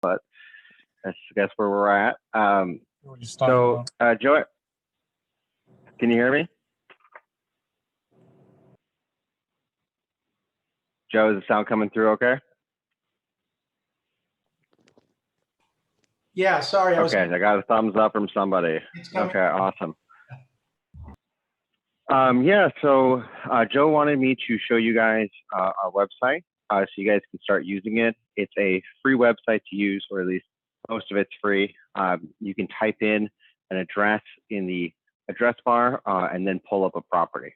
but that's where we're at. Joe, can you hear me? Joe, is the sound coming through okay? Yeah, sorry. I got a thumbs up from somebody. Okay, awesome. Yeah, so Joe wanted me to show you guys our website so you guys can start using it. It's a free website to use, or at least most of it's free. You can type in an address in the address bar and then pull up a property.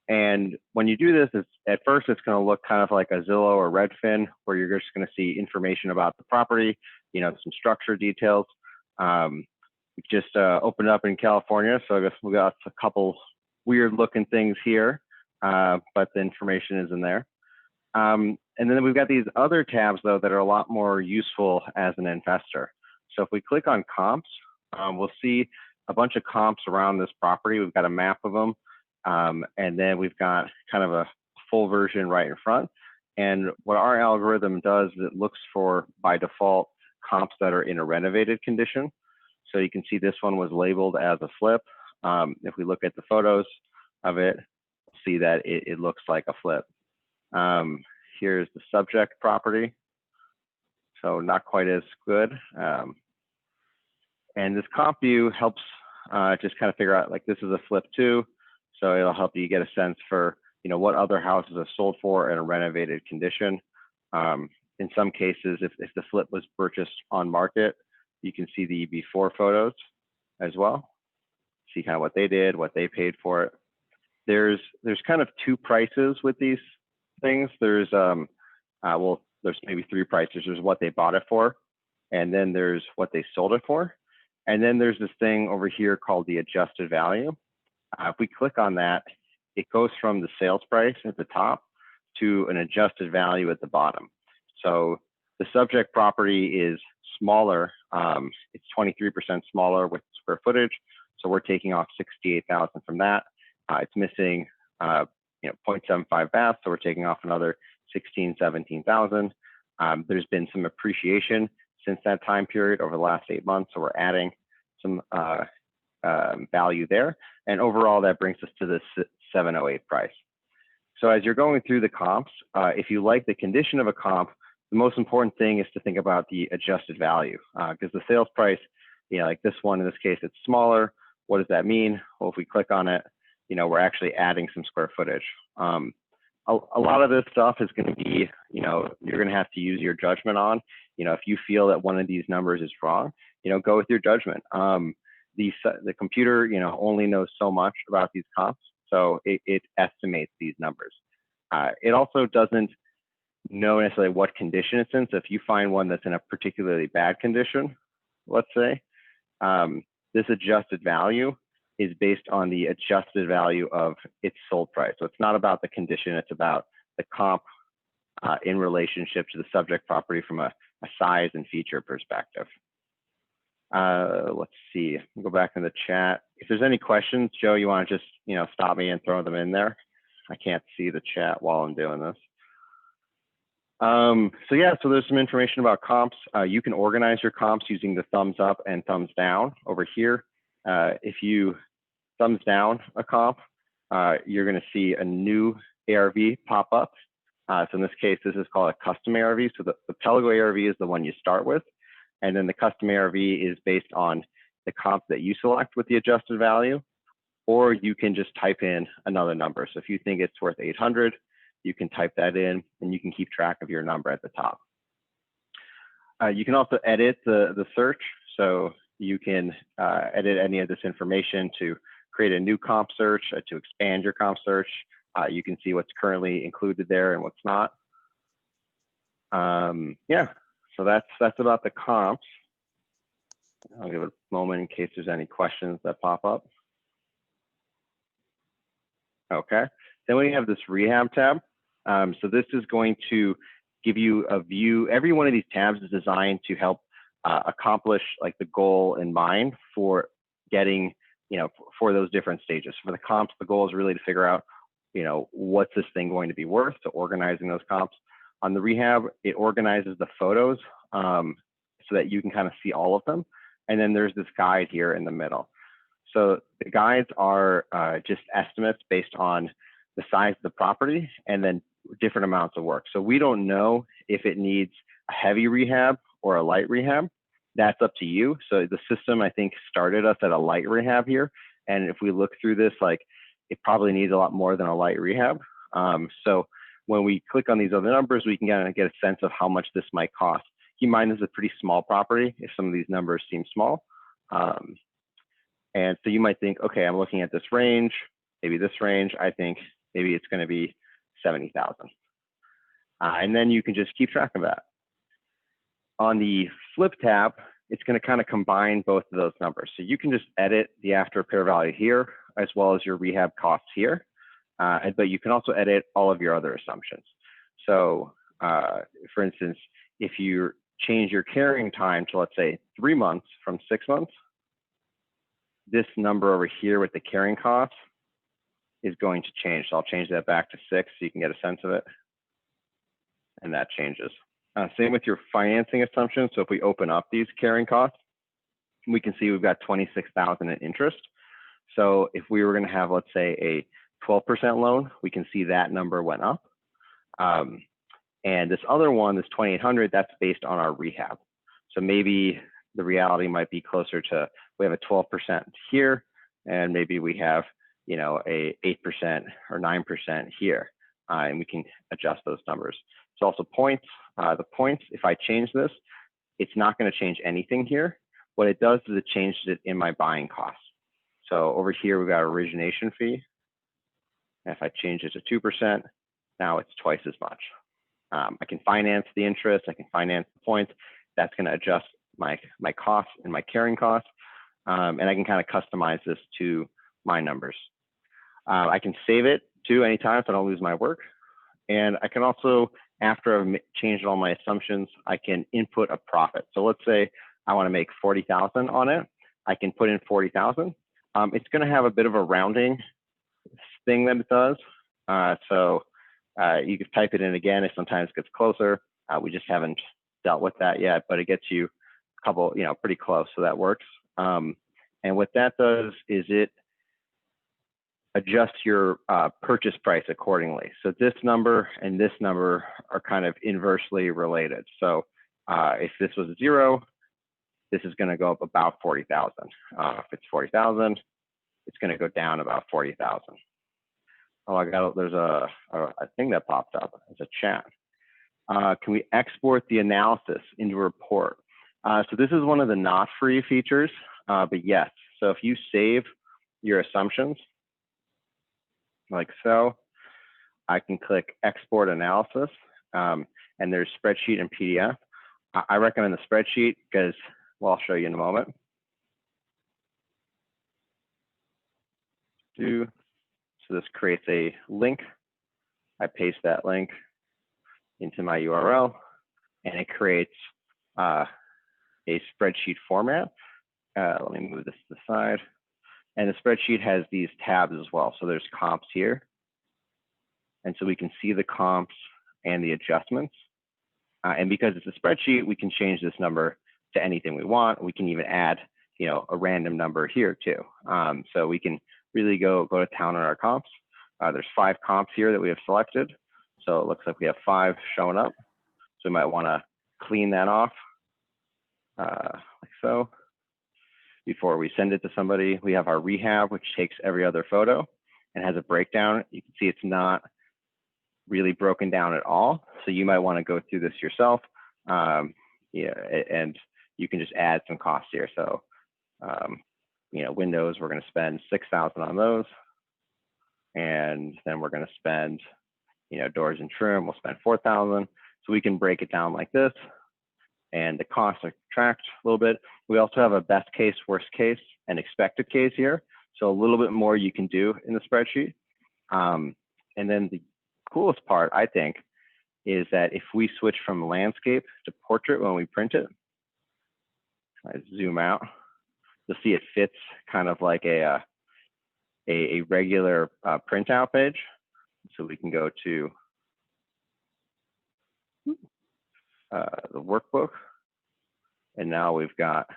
And when you do this, at first it's going to look kind of like a Zillow or Redfin, where you're just going to see information about the property, some structure details. We just opened up in California, so I guess we got a couple weird looking things here, but the information is in there. And then we've got these other tabs though that are a lot more useful as an investor. So if we click on comps, we'll see a bunch of comps around this property. We've got a map of them. And then we've got kind of a full version right in front. And what our algorithm does is it looks for, by default, comps that are in a renovated condition. So you can see this one was labeled as a flip. If we look at the photos of it, we'll see that it looks like a flip. Here's the subject property. So not quite as good. And this comp view helps just kind of figure out, like, this is a flip too. So it'll help you get a sense for, what other houses are sold for in a renovated condition. In some cases, if the flip was purchased on market, you can see the before photos as well. See kind of what they did, what they paid for it. There's kind of two prices with these things. There's there's maybe three prices. There's what they bought it for, and then there's what they sold it for, and then there's this thing over here called the adjusted value. If we click on that, it goes from the sales price at the top to an adjusted value at the bottom. So the subject property is smaller. It's 23% smaller with square footage. So we're taking off 68,000 from that. It's missing 0.75 baths. So we're taking off another 17,000. There's been some appreciation since that time period over the last 8 months. So we're adding some value there. And overall, that brings us to this 708 price. So as you're going through the comps, if you like the condition of a comp, the most important thing is to think about the adjusted value, because the sales price, like this one, in this case, it's smaller. What does that mean? Well, if we click on it, we're actually adding some square footage. A lot of this stuff is going to be, you're going to have to use your judgment on. If you feel that one of these numbers is wrong, go with your judgment. The computer, only knows so much about these comps, so it estimates these numbers. It also doesn't know necessarily what condition it's in. So if you find one that's in a particularly bad condition, let's say, this adjusted value is based on the adjusted value of its sold price. So it's not about the condition, it's about the comp in relationship to the subject property from a size and feature perspective. Let's see, we'll go back in the chat. If there's any questions, Joe, you want to just, stop me and throw them in there? I can't see the chat while I'm doing this. So yeah, so there's some information about comps. You can organize your comps using the thumbs up and thumbs down over here. If you thumbs down a comp, you're going to see a new ARV pop up. So in this case, this is called a custom ARV. So the Pellego ARV is the one you start with. And then the custom ARV is based on the comp that you select with the adjusted value, or you can just type in another number. So if you think it's worth 800, you can type that in and you can keep track of your number at the top. You can also edit the search. So you can edit any of this information to create a new comp search, to expand your comp search. You can see what's currently included there and what's not. Yeah. So that's about the comps. I'll give it a moment in case there's any questions that pop up. Okay, then we have this rehab tab. So this is going to give you a view. Every one of these tabs is designed to help accomplish like the goal in mind for getting, for those different stages. For the comps, the goal is really to figure out, what's this thing going to be worth, so organizing those comps. On the rehab, it organizes the photos so that you can kind of see all of them. And then there's this guide here in the middle. So the guides are just estimates based on the size of the property and then different amounts of work. So we don't know if it needs a heavy rehab or a light rehab. That's up to you. So the system, I think, started us at a light rehab here. And if we look through this, like, it probably needs a lot more than a light rehab. So when we click on these other numbers, we can kind of get a sense of how much this might cost. Keep in mind, this is a pretty small property if some of these numbers seem small. And so you might think, okay, I'm looking at this range, maybe this range. I think maybe it's going to be 70,000. And then you can just keep track of that. On the flip tab, it's going to kind of combine both of those numbers. So you can just edit the after repair value here, as well as your rehab costs here. But you can also edit all of your other assumptions. So for instance, if you change your carrying time to, let's say, 3 months from 6 months, this number over here with the carrying cost is going to change. So I'll change that back to 6 so you can get a sense of it. And that changes. Same with your financing assumptions. So if we open up these carrying costs, we can see we've got 26,000 in interest. So if we were going to have, let's say, a 12% loan, we can see that number went up. And this other one, this 2,800, that's based on our rehab. So maybe the reality might be closer to, we have a 12% here, and maybe we have, you know, a 8% or 9% here, and we can adjust those numbers. It's also points. The points, if I change this, it's not going to change anything here. What it does is it changes it in my buying costs. So over here, we've got origination fee. And if I change it to 2%, now it's twice as much. I can finance the interest. I can finance the points. That's going to adjust my costs and my carrying costs. And I can kind of customize this to my numbers. I can save it too anytime so I don't lose my work. And I can also, after I've changed all my assumptions, I can input a profit. So let's say I want to make 40,000 on it. I can put in 40,000. It's going to have a bit of a rounding thing that it does. You can type it in again. It sometimes gets closer. We just haven't dealt with that yet, but it gets you a couple, you know, pretty close. So that works. And what that does is it adjusts your purchase price accordingly. So this number and this number are kind of inversely related. So if this was 0, this is going to go up about 40,000. If it's 40,000, it's going to go down about 40,000. Oh, there's a thing that popped up. It's a chat. Can we export the analysis into a report? So this is one of the not free features, but yes. So if you save your assumptions, like so, I can click export analysis, and there's spreadsheet and PDF. I recommend the spreadsheet because, well, I'll show you in a moment. So this creates a link. I paste that link into my URL, and it creates a spreadsheet format. Let me move this to the side. And the spreadsheet has these tabs as well. So there's comps here. And so we can see the comps and the adjustments. And because it's a spreadsheet, we can change this number to anything we want. We can even add, you know, a random number here too. So we can really go to town on our comps. There's 5 comps here that we have selected. So it looks like we have 5 showing up. So we might want to clean that off like so. Before we send it to somebody, we have our rehab, which takes every other photo and has a breakdown. You can see it's not really broken down at all. So you might want to go through this yourself. Yeah, and you can just add some costs here. So, you know, windows, we're going to spend 6,000 on those. And then we're going to spend, you know, doors and trim, we'll spend 4,000. So we can break it down like this. And the costs are tracked a little bit. We also have a best case, worst case, and expected case here. So a little bit more you can do in the spreadsheet. And then the coolest part, I think, is that if we switch from landscape to portrait when we print it, I zoom out, you'll see it fits kind of like a regular printout page. So we can go to the workbook. And now we've got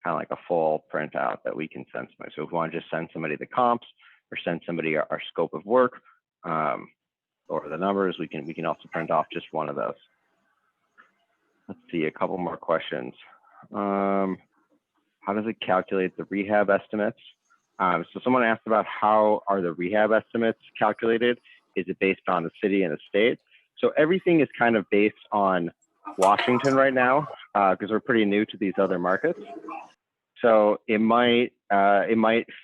kind of like a full printout that we can send somebody. So if we want to just send somebody the comps or send somebody our scope of work or the numbers, we can also print off just one of those. Let's see, a couple more questions. How does it calculate the rehab estimates? So someone asked about how are the rehab estimates calculated? Is it based on the city and the state? So everything is kind of based on Washington right now because we're pretty new to these other markets. So it might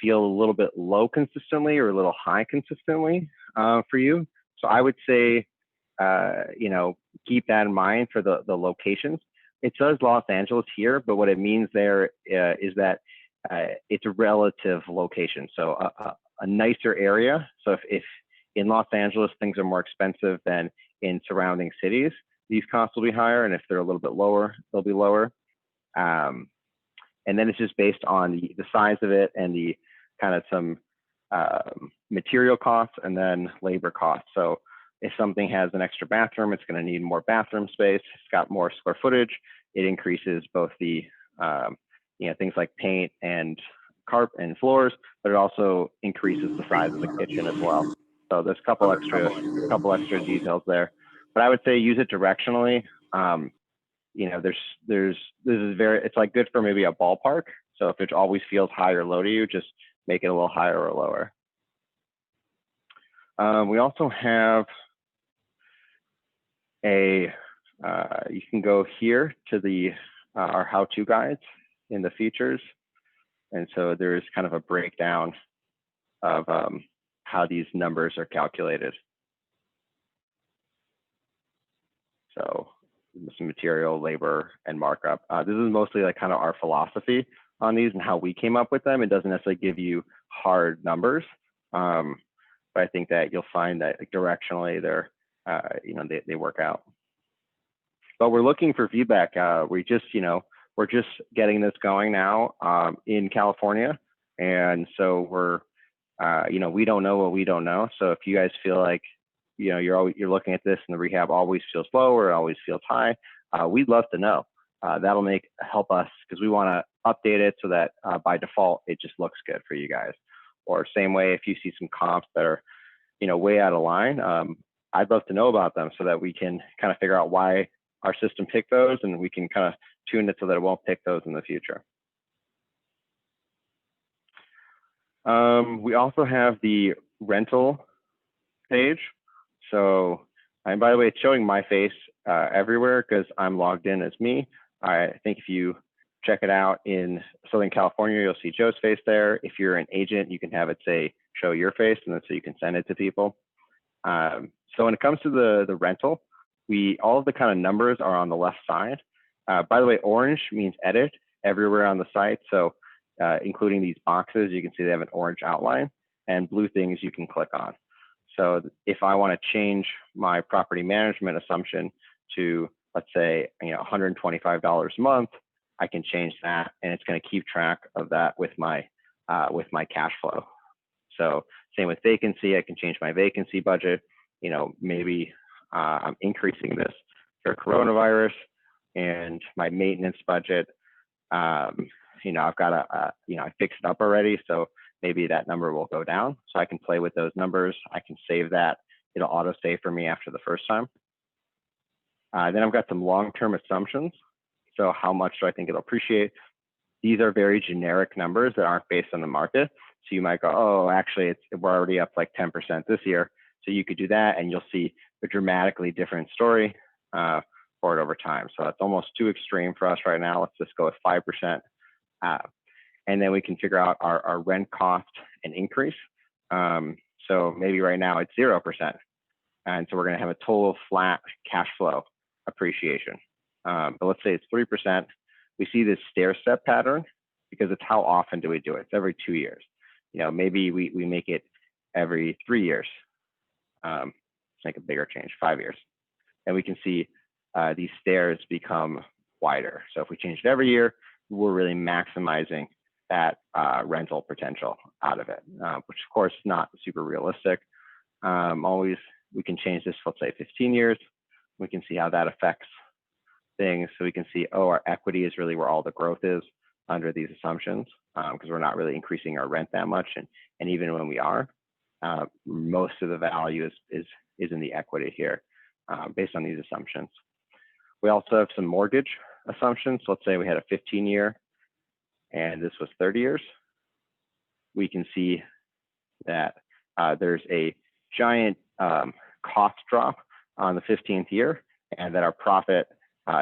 feel a little bit low consistently or a little high consistently for you. So I would say, keep that in mind for the locations. It says Los Angeles here, but what it means there is that it's a relative location. So a nicer area. So if in Los Angeles, things are more expensive than in surrounding cities, these costs will be higher. And if they're a little bit lower, they'll be lower. And then it's just based on the size of it and the kind of some material costs and then labor costs. So if something has an extra bathroom, it's going to need more bathroom space. It's got more square footage. It increases both the things like paint and carpet and floors, but it also increases the size of the kitchen as well. So there's a couple extra details there. But I would say use it directionally. It's like good for maybe a ballpark. So if it always feels high or low to you, just make it a little higher or lower. We also have you can go here to our how-to guides in the features. And so there's kind of a breakdown of how these numbers are calculated. So some material, labor, and markup. This is mostly like kind of our philosophy on these and how we came up with them. It doesn't necessarily give you hard numbers, but I think that you'll find that directionally they work out. But we're looking for feedback. We're just getting this going now in California, and so we don't know what we don't know. So if you guys feel like you're looking at this and the rehab always feels low or it always feels high, we'd love to know. That'll help us because we want to update it so that by default it just looks good for you guys. Or same way, if you see some comps that are way out of line, I'd love to know about them so that we can kind of figure out why our system picked those and we can kind of tune it so that it won't pick those in the future. We also have the rental page. So, and by the way, it's showing my face everywhere because I'm logged in as me. I think if you check it out in Southern California, you'll see Joe's face there. If you're an agent, you can have it say, show your face, and then so you can send it to people. So when it comes to the rental, all of the kind of numbers are on the left side. By the way, orange means edit everywhere on the site. So including these boxes, you can see they have an orange outline, and blue things you can click on. So if I want to change my property management assumption to, let's say, $125 a month, I can change that, and it's going to keep track of that with my cash flow. So same with vacancy, I can change my vacancy budget. Maybe I'm increasing this for coronavirus, and my maintenance budget. I've got I fixed it up already, so maybe that number will go down. So I can play with those numbers. I can save that. It'll auto save for me after the first time. Then I've got some long-term assumptions. So how much do I think it'll appreciate? These are very generic numbers that aren't based on the market. So you might go, oh, actually, we're already up like 10% this year. So you could do that, and you'll see a dramatically different story for it over time. So that's almost too extreme for us right now. Let's just go with 5%. And then we can figure out our rent cost and increase. So maybe right now it's 0%. And so we're going to have a total flat cash flow appreciation. But let's say it's 3%. We see this stair step pattern because it's how often do we do it? It's every 2 years. Maybe we make it every 3 years. Let's make a bigger change, 5 years. And we can see these stairs become wider. So if we change it every year, we're really maximizing that rental potential out of it, which of course is not super realistic. Always, we can change this, let's say 15 years. We can see how that affects things so we can see, oh, our equity is really where all the growth is under these assumptions, because we're not really increasing our rent that much. And even when we are, most of the value is in the equity here based on these assumptions. We also have some mortgage assumptions. So let's say we had a 15-year and this was 30 years. We can see that there's a giant cost drop on the 15th year, and that our profit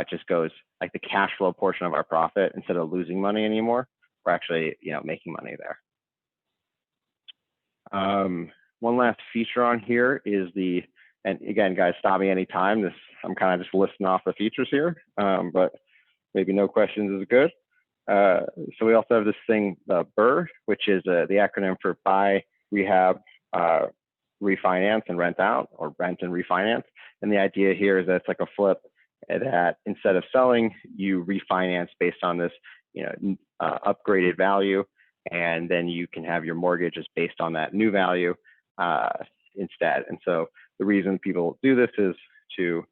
just goes, like the cash flow portion of our profit, instead of losing money anymore, we're actually making money there. One last feature on here is and again, guys, stop me anytime. I'm kind of just listing off the features here, but maybe no questions is good. So we also have this thing, the BRRRR, which is the acronym for buy, rehab, refinance, and rent out, or rent and refinance. And the idea here is that it's like a flip, that instead of selling, you refinance based on this upgraded value, and then you can have your mortgages based on that new value instead. And so the reason people do this is to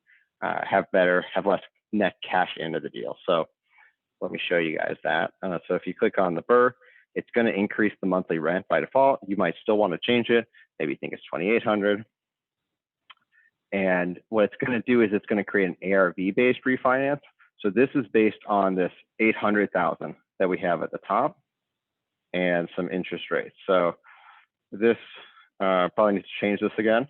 have less net cash into the deal. So let me show you guys that. So if you click on the BRRRR, it's going to increase the monthly rent by default. You might still want to change it. Maybe think it's $2,800. And what it's going to do is it's going to create an ARV-based refinance. So this is based on this $800,000 that we have at the top and some interest rates. So this probably needs to change this again.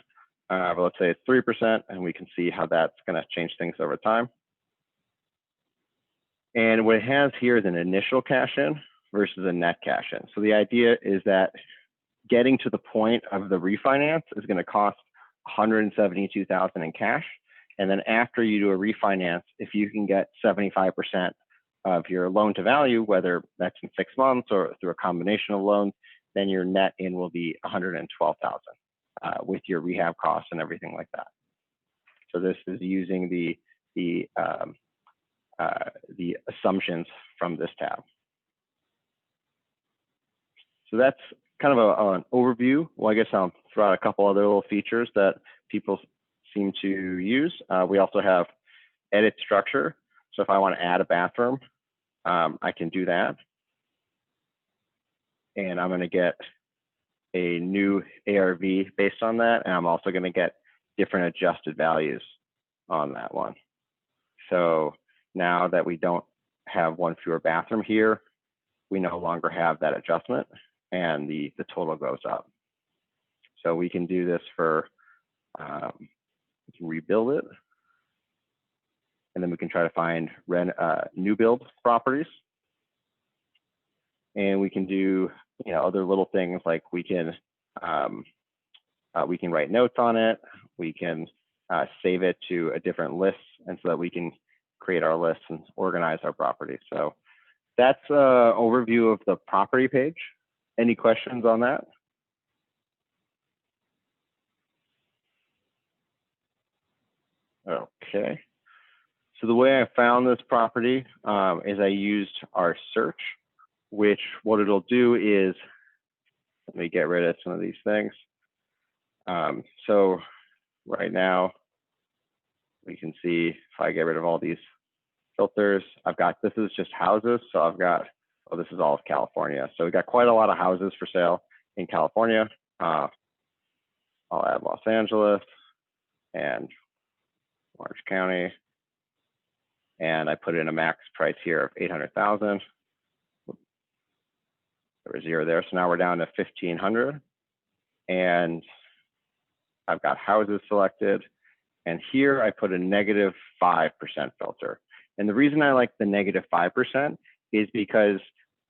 But let's say it's 3%, and we can see how that's going to change things over time. And what it has here is an initial cash in versus a net cash in. So the idea is that getting to the point of the refinance is going to cost $172,000 in cash. And then after you do a refinance, if you can get 75% of your loan to value, whether that's in 6 months or through a combination of loans, then your net in will be $112,000 with your rehab costs and everything like that. So this is using the assumptions from this tab. So that's kind of an overview. Well, I guess I'll throw out a couple other little features that people seem to use. We also have edit structure. So if I want to add a bathroom, I can do that. And I'm going to get a new ARV based on that. And I'm also going to get different adjusted values on that one. So now that we don't have one fewer bathroom here, we no longer have that adjustment, and the total goes up. So we can do this for, we can rebuild it, and then we can try to find new build properties. And we can do other little things, like we can write notes on it. We can save it to a different list, and so that we can create our lists and organize our property. So that's an overview of the property page. Any questions on that? Okay. So the way I found this property is I used our search, which what it'll do is, let me get rid of some of these things. So right now, we can see if I get rid of all these filters, this is just houses. So I've got, this is all of California. So we've got quite a lot of houses for sale in California. I'll add Los Angeles and Orange County. And I put in a max price here of 800,000. There was 0 there. So now we're down to 1,500. And I've got houses selected. And here I put a -5% filter. And the reason I like the -5% is because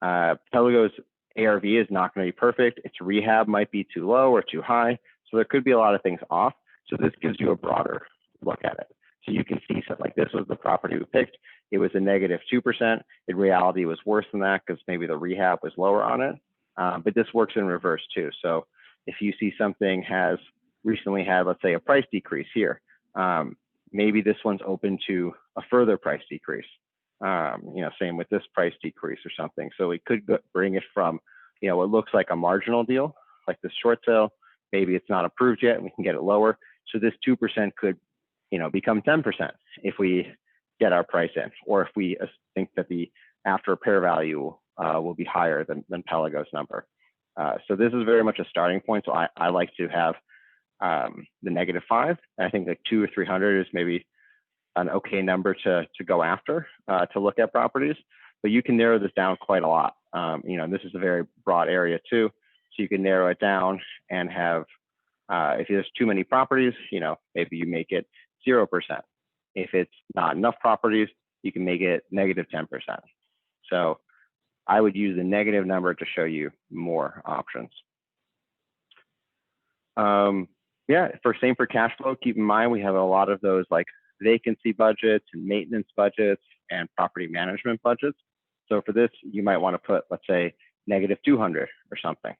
Pellego's ARV is not going to be perfect. Its rehab might be too low or too high. So there could be a lot of things off. So this gives you a broader look at it. So you can see something like this was the property we picked. It was a -2%. In reality, it was worse than that because maybe the rehab was lower on it. But this works in reverse too. So if you see something has recently had, let's say, a price decrease here, maybe this one's open to a further price decrease. Same with this price decrease or something. So we could bring it from, what looks like a marginal deal, like this short sale. Maybe it's not approved yet and we can get it lower. So this 2% could, become 10% if we get our price in, or if we think that the after repair value will be higher than Pellego's number. So this is very much a starting point. So I like to have the -5. And I think like 200 or 300 is maybe an okay number to go after to look at properties. But you can narrow this down quite a lot. This is a very broad area too. So you can narrow it down and have, if there's too many properties, maybe you make it 0%. If it's not enough properties, you can make it -10%. So I would use the negative number to show you more options. Same for cash flow. Keep in mind, we have a lot of those like vacancy budgets and maintenance budgets and property management budgets. So for this, you might want to put, let's say, -200 or something.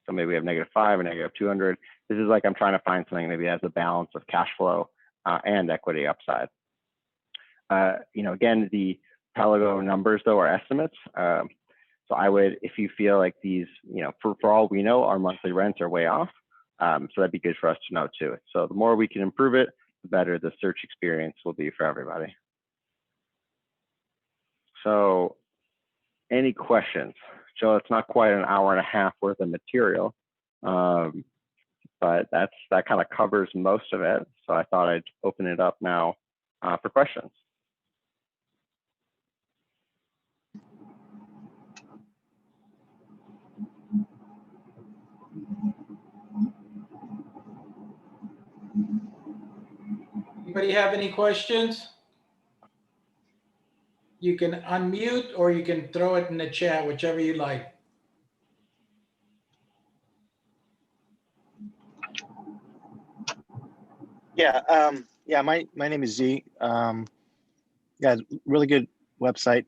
So maybe we have -5 and -200. This is like I'm trying to find something maybe has a balance of cash flow and equity upside. Again, the Pellego numbers though are estimates. So I would, if you feel like these, for all we know, our monthly rents are way off. So that'd be good for us to know too. So the more we can improve it, the better the search experience will be for everybody. So any questions? Joe, it's not quite an hour and a half worth of material, but that kind of covers most of it. So I thought I'd open it up now for questions. Anybody have any questions? You can unmute or you can throw it in the chat, whichever you like. My name is Z. Really good website.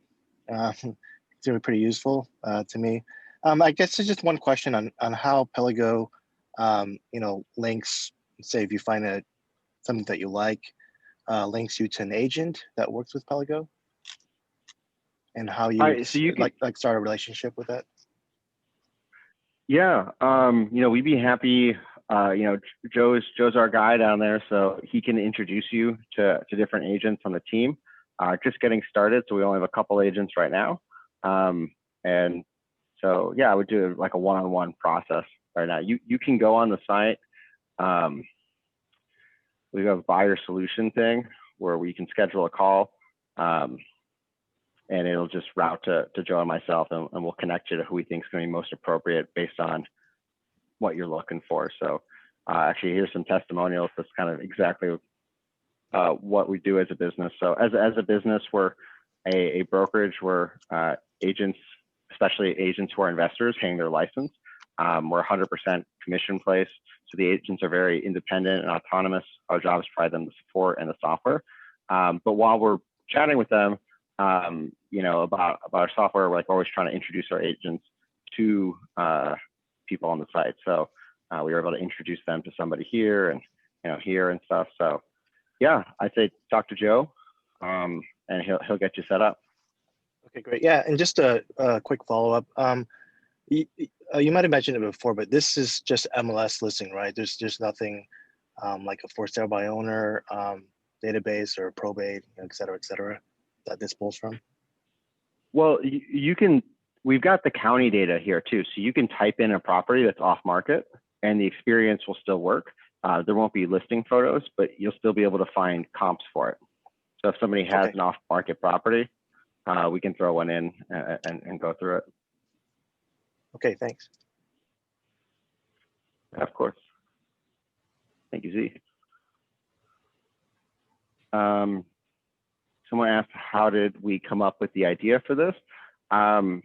It's really pretty useful to me. I guess it's just one question on how Pellego, links. Say if you find something that you like, links you to an agent that works with Pellego, and how you, so you can, like start a relationship with that. Yeah, we'd be happy. Joe's our guy down there, so he can introduce you to different agents on the team. Just getting started, so we only have a couple agents right now. And so yeah, I would do like a one-on-one process right now. You can go on the site. We have a buyer solution thing where we can schedule a call, and it'll just route to Joe and myself, and we'll connect you to who we think is going to be most appropriate based on what you're looking for. So actually, here's some testimonials. That's kind of exactly what we do as a business. So as a business, we're a brokerage where agents, especially agents who are investors, hang their license. We're 100% commission place. So the agents are very independent and autonomous. Our job is to provide them the support and the software. But while we're chatting with them, about our software, we're like always trying to introduce our agents to people on the site. So we were able to introduce them to somebody here and here and stuff. So yeah, I'd say talk to Joe, and he'll get you set up. Okay, great. Yeah, and just a quick follow-up. You might have mentioned it before, but this is just MLS listing, right? There's nothing like a for sale by owner database or probate, et cetera, that this pulls from? Well, you can, we've got the county data here too. So you can type in a property that's off market and the experience will still work. There won't be listing photos, but you'll still be able to find comps for it. So if somebody has an off market property, we can throw one in and go through it. Okay, thanks. Of course. Thank you, Z. Someone asked, how did we come up with the idea for this? As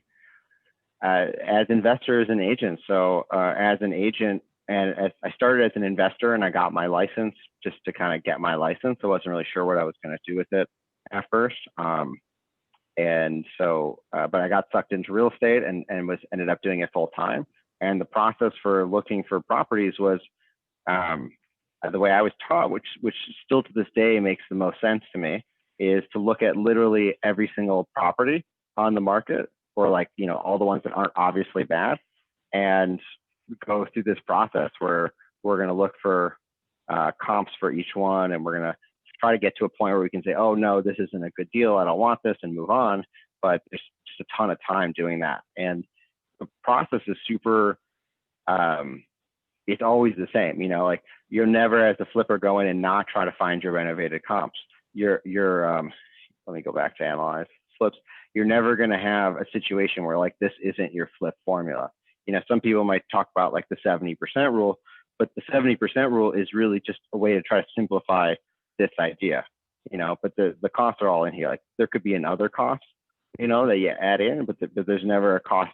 investors and agents. So as an agent, and as I started as an investor and I got my license just to kind of get my license. I wasn't really sure what I was going to do with it at first. And so, but I got sucked into real estate and ended up doing it full time. And the process for looking for properties was the way I was taught, which still to this day makes the most sense to me, is to look at literally every single property on the market, or like, all the ones that aren't obviously bad, and go through this process where we're going to look for comps for each one, and we're going to try to get to a point where we can say, oh no, this isn't a good deal, I don't want this, and move on. But there's just a ton of time doing that. And the process is super, it's always the same, like you're never as a flipper go in and not try to find your renovated comps. Let me go back to analyze flips. You're never going to have a situation where like this isn't your flip formula. Some people might talk about like the 70% rule, but the 70% rule is really just a way to try to simplify this idea, but the costs are all in here. Like there could be another cost, that you add in, but there's never a cost.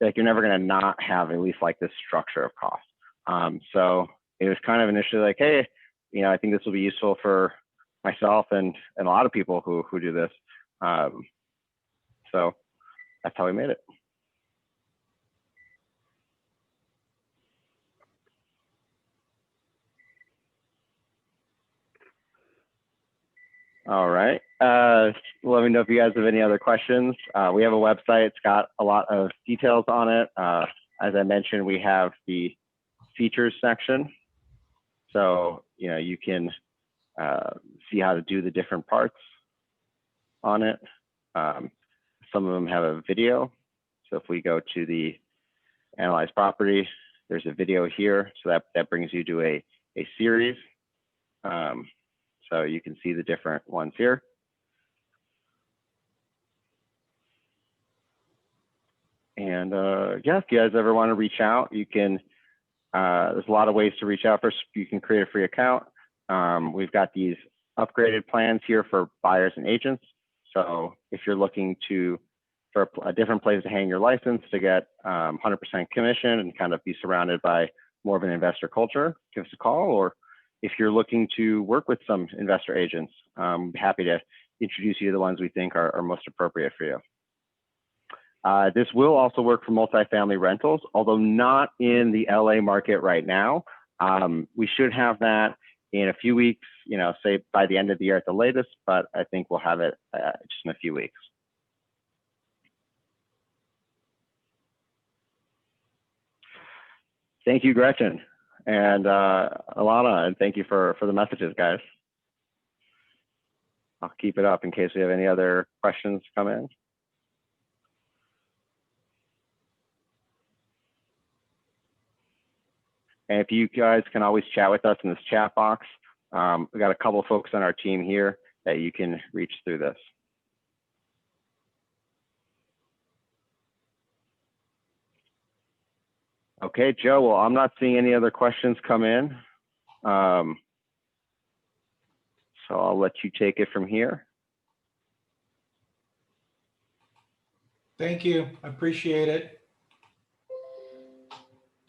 Like you're never going to not have at least like this structure of cost. So it was kind of initially like, hey, I think this will be useful for myself and a lot of people who do this. So that's how we made it. All right. Let me know if you guys have any other questions. We have a website. It's got a lot of details on it. As I mentioned, we have the features section. So, you can see how to do the different parts on it. Some of them have a video. So if we go to the Analyze Property, there's a video here. So that brings you to a series. So you can see the different ones here. And yeah, if you guys ever want to reach out, you can, there's a lot of ways to reach out. First, you can create a free account. We've got these upgraded plans here for buyers and agents. So if you're looking for a different place to hang your license to get 100% commission and kind of be surrounded by more of an investor culture, give us a call. Or if you're looking to work with some investor agents, I'm happy to introduce you to the ones we think are most appropriate for you. This will also work for multifamily rentals, although not in the LA market right now. We should have that in a few weeks, say by the end of the year at the latest, but I think we'll have it just in a few weeks. Thank you, Gretchen and Alana, and thank you for the messages, guys. I'll keep it up in case we have any other questions come in. And if you guys can always chat with us in this chat box, we got a couple of folks on our team here that you can reach through this. Okay, Joe, well, I'm not seeing any other questions come in. So I'll let you take it from here. Thank you. I appreciate it.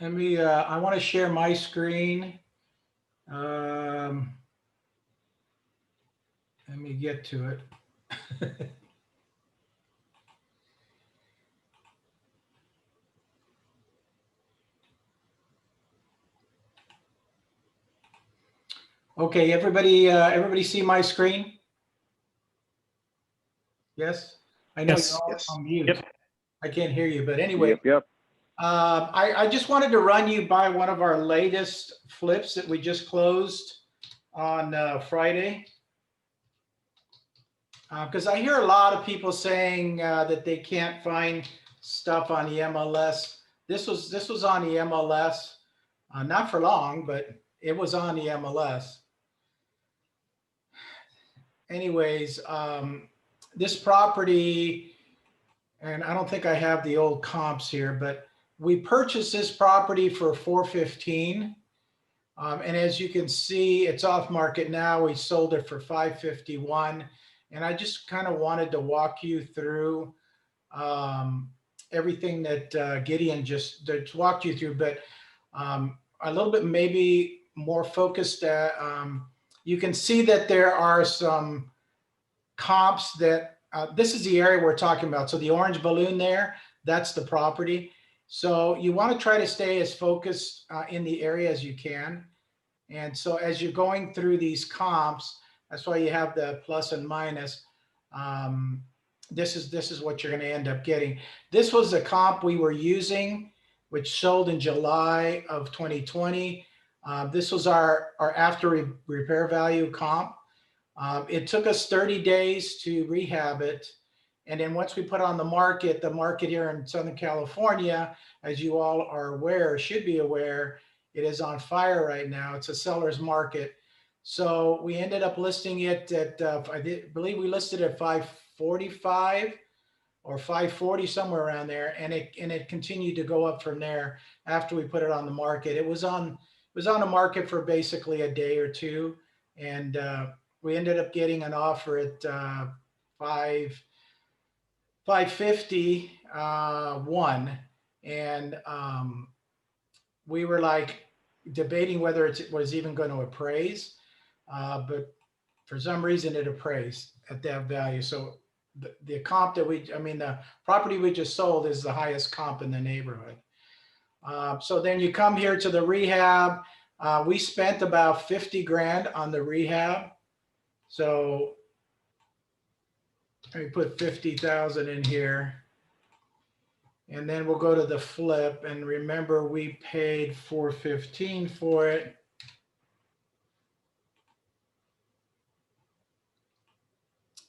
Let me, I want to share my screen. Let me get to it. Okay, everybody see my screen? Yes? I know Yes, you're all yes. on mute. Yep. I can't hear you, but anyway. Yep. I just wanted to run you by one of our latest flips that we just closed on Friday. Because I hear a lot of people saying that they can't find stuff on the MLS. This was on the MLS, not for long, but it was on the MLS. Anyways, this property, and I don't think I have the old comps here, but we purchased this property for $415. And as you can see, it's off market now. We sold it for $551. And I just kind of wanted to walk you through everything that Gideon just walked you through, but a little bit maybe more focused at, you can see that there are some comps that, this is the area we're talking about. So the orange balloon there, that's the property. So you want to try to stay as focused in the area as you can. And so as you're going through these comps, that's why you have the plus and minus. This is what you're going to end up getting. This was the comp we were using, which sold in July of 2020. This was our after repair value comp. It took us 30 days to rehab it. And then once we put it on the market here in Southern California, as you all are aware, should be aware, it is on fire right now. It's a seller's market. So we ended up listing it at, believe we listed it at 545 or 540, somewhere around there. And it continued to go up from there after we put it on the market. It was on the market for basically a day or two. And we ended up getting an offer at 550 one, and we were like debating whether it was even going to appraise, but for some reason it appraised at that value. So the comp that the property we just sold is the highest comp in the neighborhood. So then you come here to the rehab. We spent about 50 grand on the rehab. So let me put 50,000 in here. And then we'll go to the flip. And remember, we paid 415 for it.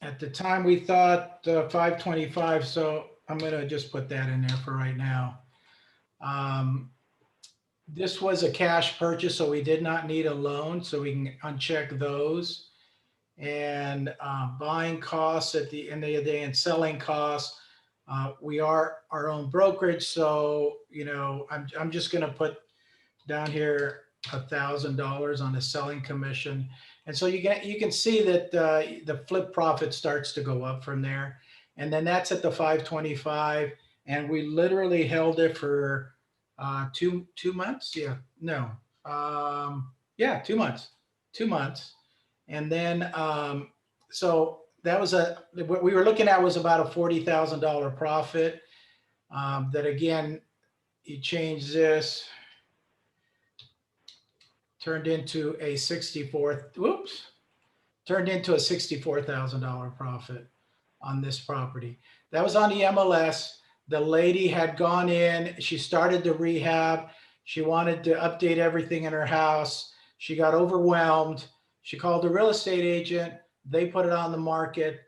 At the time we thought 525. So I'm going to just put that in there for right now. This was a cash purchase, so we did not need a loan. So we can uncheck those. And buying costs at the end of the day and selling costs. We are our own brokerage, so I'm just going to put down here $1,000 on the selling commission, and so you can see that the flip profit starts to go up from there, and then that's at the 525, and we literally held it for 2 months. 2 months, and then so. That was what we were looking at was about a $40,000 profit. That again, you change this, turned into a $64,000 profit on this property. That was on the MLS. The lady had gone in, she started the rehab. She wanted to update everything in her house. She got overwhelmed. She called the real estate agent. They put it on the market.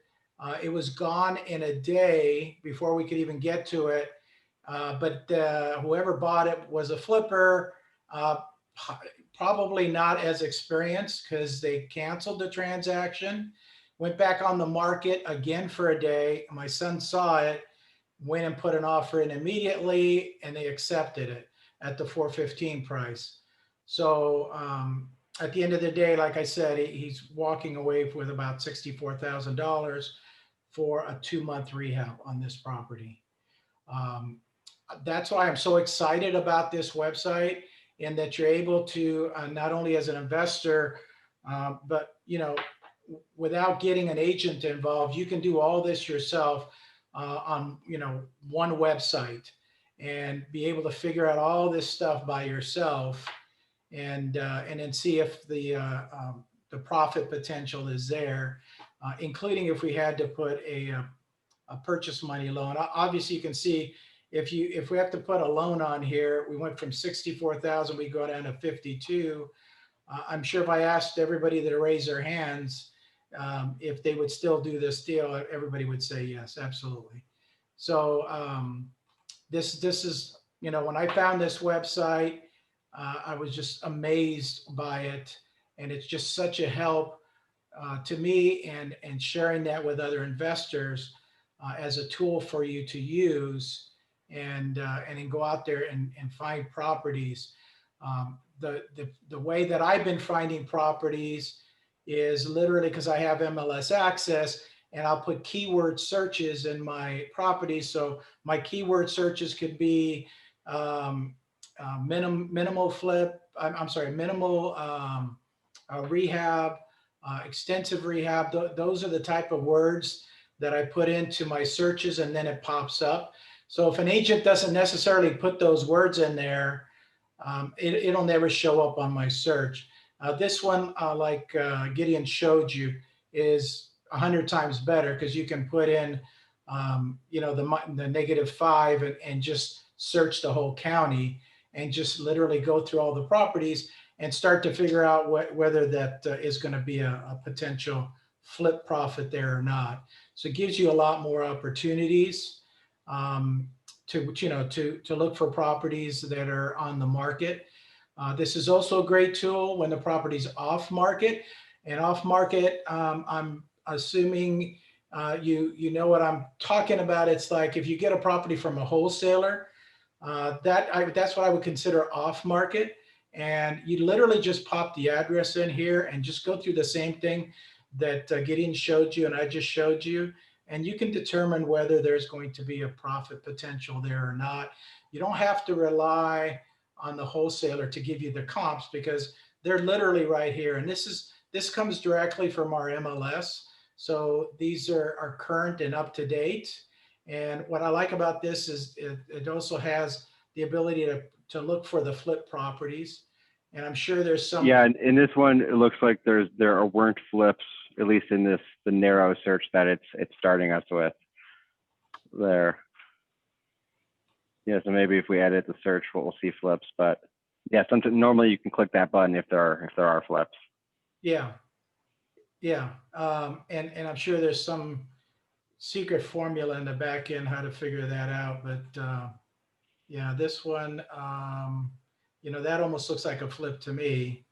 It was gone in a day before we could even get to it. But whoever bought it was a flipper, probably not as experienced, because they canceled the transaction, went back on the market again for a day. My son saw it, went and put an offer in immediately, and they accepted it at the 415 price. So at the end of the day, like I said, he's walking away with about $64,000 for a 2-month rehab on this property. That's why I'm so excited about this website, and that you're able to not only as an investor, but without getting an agent involved, you can do all this yourself on one website, and be able to figure out all this stuff by yourself. And then see if the profit potential is there, including if we had to put a purchase money loan. Obviously, you can see if we have to put a loan on here, we went from 64,000, we go down to 52. I'm sure if I asked everybody that raised their hands if they would still do this deal, everybody would say yes, absolutely. So this is when I found this website. I was just amazed by it, and it's just such a help to me, and sharing that with other investors as a tool for you to use, and then go out there and find properties. The way that I've been finding properties is literally because I have MLS access, and I'll put keyword searches in my properties. So my keyword searches could be minimal flip, minimal rehab, extensive rehab. Those are the type of words that I put into my searches, and then it pops up. So if an agent doesn't necessarily put those words in there, it'll never show up on my search. This one, like Gideon showed you, is 100 times better, because you can put in the -5 and just search the whole county, and just literally go through all the properties and start to figure out whether that is going to be a potential flip profit there or not. So it gives you a lot more opportunities to look for properties that are on the market. This is also a great tool when the property's off market. And off market, I'm assuming you know what I'm talking about. It's like if you get a property from a wholesaler, that's what I would consider off market. And you literally just pop the address in here and just go through the same thing that Gideon showed you and I just showed you. And you can determine whether there's going to be a profit potential there or not. You don't have to rely on the wholesaler to give you the comps because they're literally right here. And this comes directly from our MLS. So these are current and up to date. And what I like about this is it also has the ability to look for the flip properties. And I'm sure there's some. Yeah, in this one, it looks like there weren't flips, at least in the narrow search that it's starting us with there. Yeah, so maybe if we edit the search, we'll see flips. But yeah, normally you can click that button if there are flips. Yeah, yeah, and I'm sure there's some secret formula in the back end how to figure that out. But yeah, this one, that almost looks like a flip to me.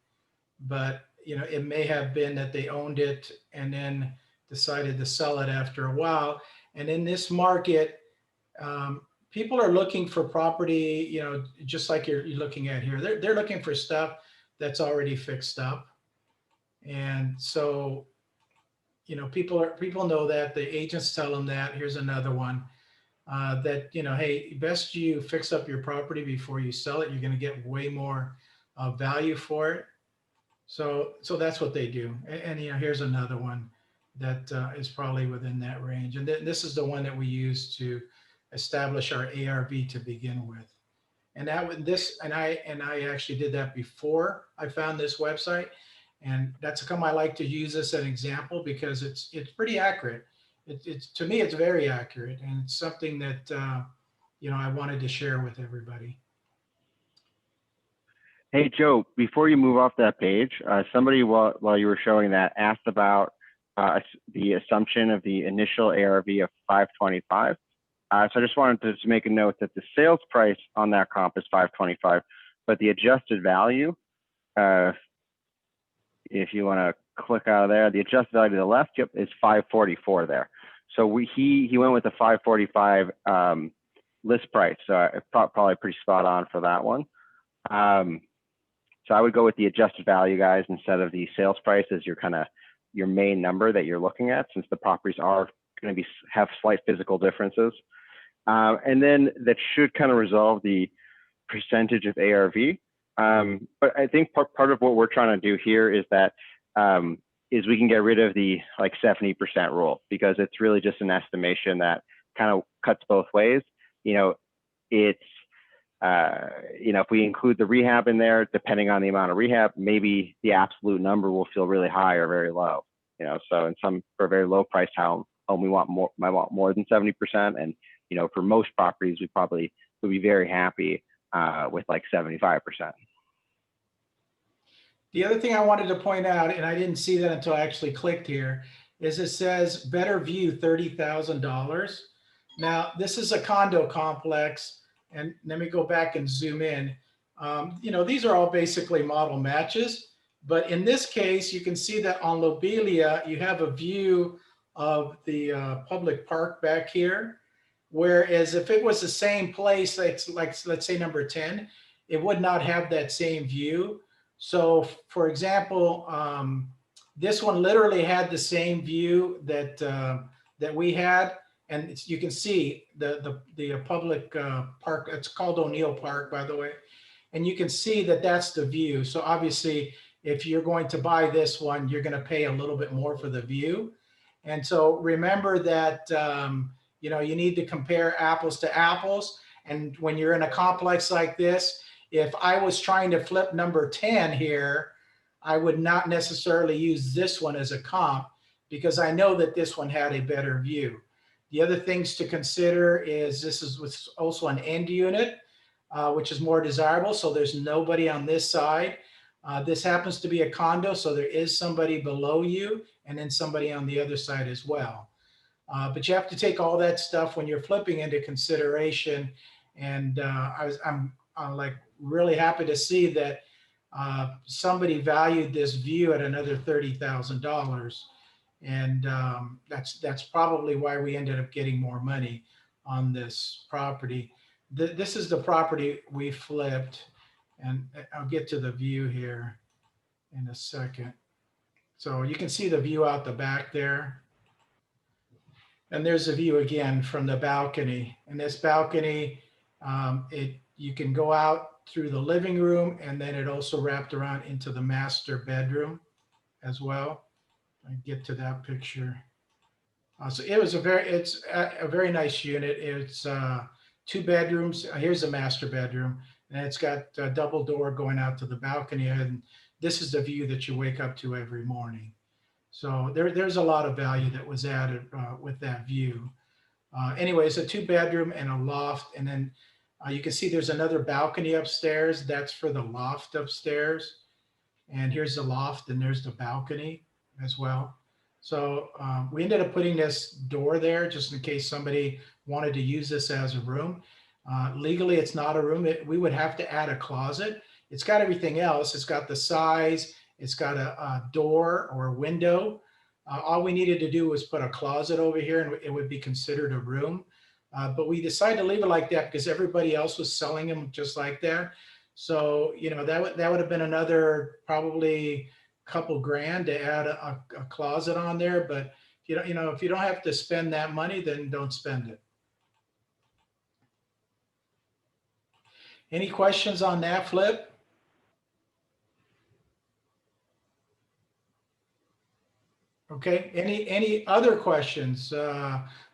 But it may have been that they owned it and then decided to sell it after a while. And in this market, people are looking for property, just like you're looking at here. They're looking for stuff that's already fixed up. And so, people know that. The agents tell them that. Here's another one that, hey, best you fix up your property before you sell it. You're going to get way more value for it. So that's what they do. And here's another one that is probably within that range. And this is the one that we use to establish our ARV to begin with. And I actually did that before I found this website. And that's how come I like to use this as an example, because it's pretty accurate. It's to me, it's very accurate. And it's something that, I wanted to share with everybody. Hey, Joe, before you move off that page, somebody while you were showing that asked about the assumption of the initial ARV of 525. So I just wanted to make a note that the sales price on that comp is 525, but the adjusted value, if you want to click out of there, the adjusted value to the left, yep, is 544 there. So he went with the 545 list price. So probably pretty spot on for that one. So I would go with the adjusted value, guys, instead of the sales price as your main number that you're looking at, since the properties are going to have slight physical differences. And then that should kind of resolve the percentage of ARV. But I think part of what we're trying to do here is that is we can get rid of the 70% rule, because it's really just an estimation that kind of cuts both ways. It's if we include the rehab in there, depending on the amount of rehab, maybe the absolute number will feel really high or very low. So for a very low priced home, we might want more than 70%. And, for most properties, we probably would be very happy with 75%. The other thing I wanted to point out, and I didn't see that until I actually clicked here, is it says better view $30,000. Now, this is a condo complex. And let me go back and zoom in. These are all basically model matches. But in this case, you can see that on Lobelia, you have a view of the public park back here. Whereas if it was the same place, like let's say number 10, it would not have that same view. So for example, this one literally had the same view that we had. And you can see the public park. It's called O'Neill Park, by the way. And you can see that that's the view. So obviously, if you're going to buy this one, you're going to pay a little bit more for the view. And so remember that you need to compare apples to apples. And when you're in a complex like this, if I was trying to flip number 10 here, I would not necessarily use this one as a comp, because I know that this one had a better view. The other things to consider is this is also an end unit, which is more desirable. So there's nobody on this side. This happens to be a condo, so there is somebody below you and then somebody on the other side as well. But you have to take all that stuff when you're flipping into consideration. And I'm like really happy to see that somebody valued this view at another $30,000. And that's probably why we ended up getting more money on this property. This is the property we flipped, and I'll get to the view here in a second. So you can see the view out the back there. And there's a view again from the balcony. And this balcony, you can go out through the living room, and then it also wrapped around into the master bedroom as well. I get to that picture. So it's a very nice unit. It's 2 bedrooms. Here's the master bedroom, and it's got a double door going out to the balcony. And this is the view that you wake up to every morning. So there's a lot of value that was added with that view. Anyway, it's a 2 bedroom and a loft. And then you can see there's another balcony upstairs. That's for the loft upstairs. And here's the loft, and there's the balcony as well. So we ended up putting this door there just in case somebody wanted to use this as a room. Legally, it's not a room. We would have to add a closet. It's got everything else. It's got the size. It's got a door or a window. All we needed to do was put a closet over here, and it would be considered a room. But we decided to leave it like that because everybody else was selling them just like that. So, you know, that would have been another probably couple grand to add a closet on there. But if you don't have to spend that money, then don't spend it. Any questions on that flip? Okay, any other questions,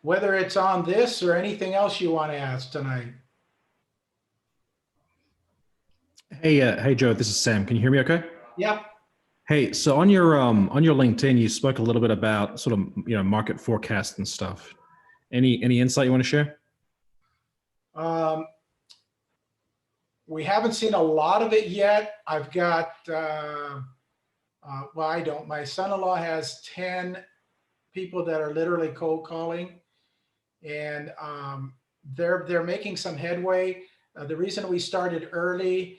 whether it's on this or anything else you want to ask tonight? Hey, Joe, this is Sam. Can you hear me okay? Yeah. Hey, so on your LinkedIn, you spoke a little bit about sort of, market forecast and stuff. Any insight you want to share? We haven't seen a lot of it yet. I've got, well, I don't. My son-in-law has 10 people that are literally cold calling, and they're making some headway. The reason we started early,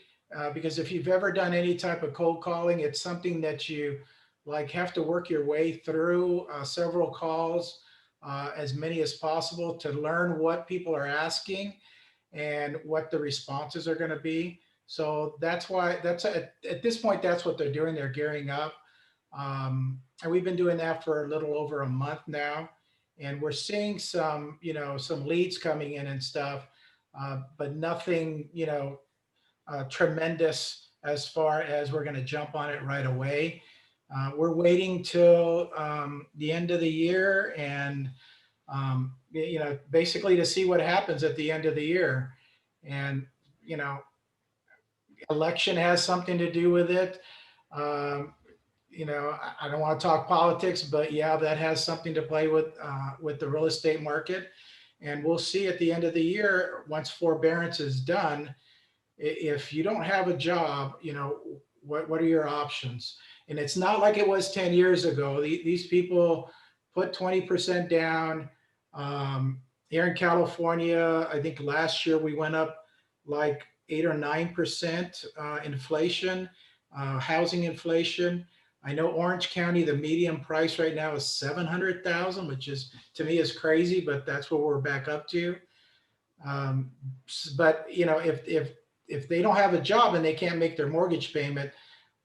because if you've ever done any type of cold calling, it's something that you like have to work your way through several calls, as many as possible to learn what people are asking and what the responses are going to be. So that's why at this point, that's what they're doing. They're gearing up. And we've been doing that for a little over a month now. And we're seeing some leads coming in and stuff, but nothing, tremendous as far as we're going to jump on it right away. We're waiting till the end of the year and, basically to see what happens at the end of the year. And, election has something to do with it. I don't want to talk politics, but yeah, that has something to play with the real estate market. And we'll see at the end of the year, once forbearance is done, if you don't have a job, what are your options? And it's not like it was 10 years ago. These people put 20% down. Here in California, I think last year we went up like 8 or 9% inflation, housing inflation. I know Orange County, the median price right now is 700,000, which is to me is crazy, but that's what we're back up to. But if they don't have a job and they can't make their mortgage payment,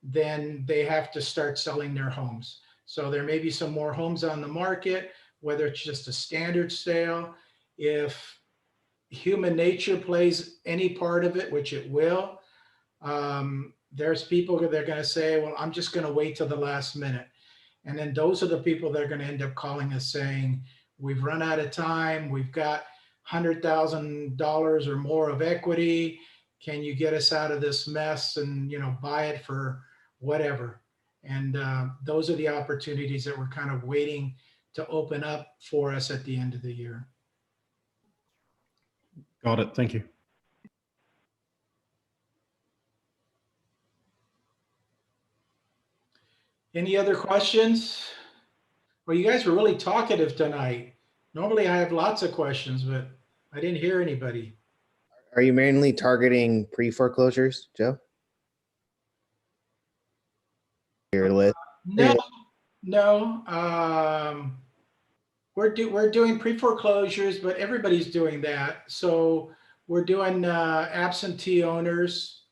then they have to start selling their homes. So there may be some more homes on the market, whether it's just a standard sale. If human nature plays any part of it, which it will, there's people that are going to say, well, I'm just going to wait till the last minute. And then those are the people that are going to end up calling us saying, we've run out of time. We've got $100,000 or more of equity. Can you get us out of this mess and, buy it for whatever? And those are the opportunities that we're kind of waiting to open up for us at the end of the year. Got it. Thank you. Any other questions? Well, you guys were really talkative tonight. Normally I have lots of questions, but I didn't hear anybody. Are you mainly targeting pre-foreclosures, Joe? Your list. No, no. We're doing pre-foreclosures, but everybody's doing that. So we're doing absentee owners.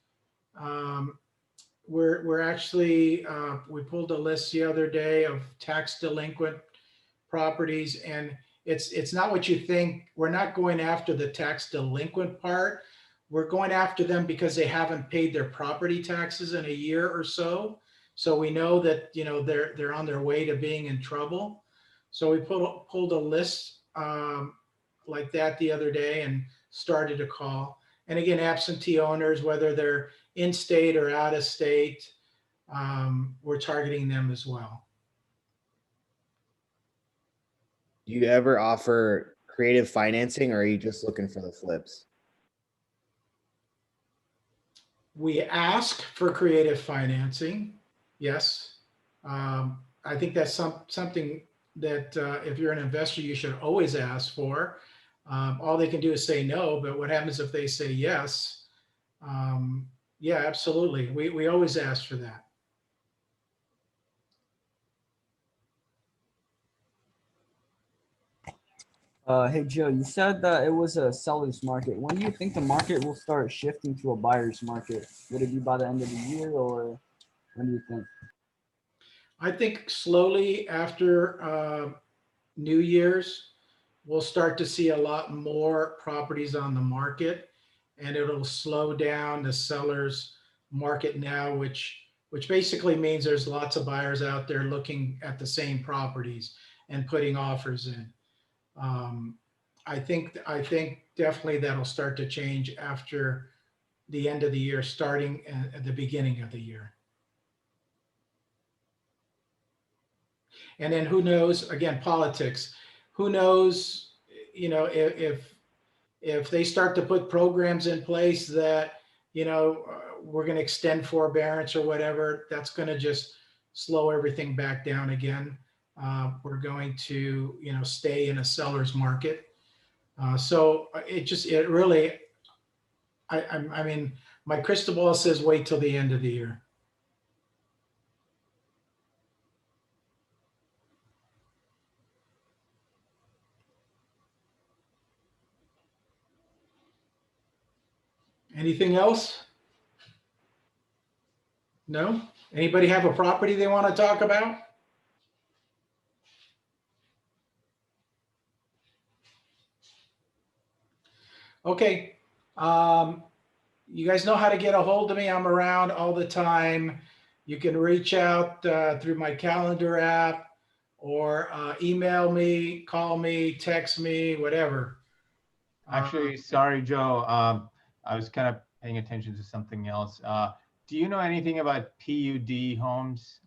Um, we're actually we pulled a list the other day of tax delinquent properties, and it's not what you think. We're not going after the tax delinquent part. We're going after them because they haven't paid their property taxes in a year or so. So we know that, you know, they're on their way to being in trouble. So we pulled a list like that the other day and started a call. And again, absentee owners, whether they're in state or out of state, we're targeting them as well. Do you ever offer creative financing, or are you just looking for the flips? We ask for creative financing, yes. I think that's something that if you're an investor, you should always ask for. All they can do is say no, but what happens if they say yes? Yeah, absolutely. We always ask for that. Hey Joe, you said that it was a seller's market. When do you think the market will start shifting to a buyer's market? Would it be by the end of the year, or when do you think? I think slowly after New Year's, we'll start to see a lot more properties on the market, and it'll slow down the seller's market now, which basically means there's lots of buyers out there looking at the same properties and putting offers in. I think definitely that'll start to change after the end of the year, starting at the beginning of the year. And then who knows, again, politics, who knows, you know, if they start to put programs in place that, you know, we're going to extend forbearance or whatever, that's going to just slow everything back down again. We're going to, you know, stay in a seller's market. So it really, I mean, my crystal ball says wait till the end of the year. Anything else? No? Anybody have a property they want to talk about? Okay. You guys know how to get a hold of me. I'm around all the time. You can reach out through my calendar app, or email me, call me, text me, whatever. Actually, sorry, Joe. I was kind of paying attention to something else. Do you know anything about PUD homes?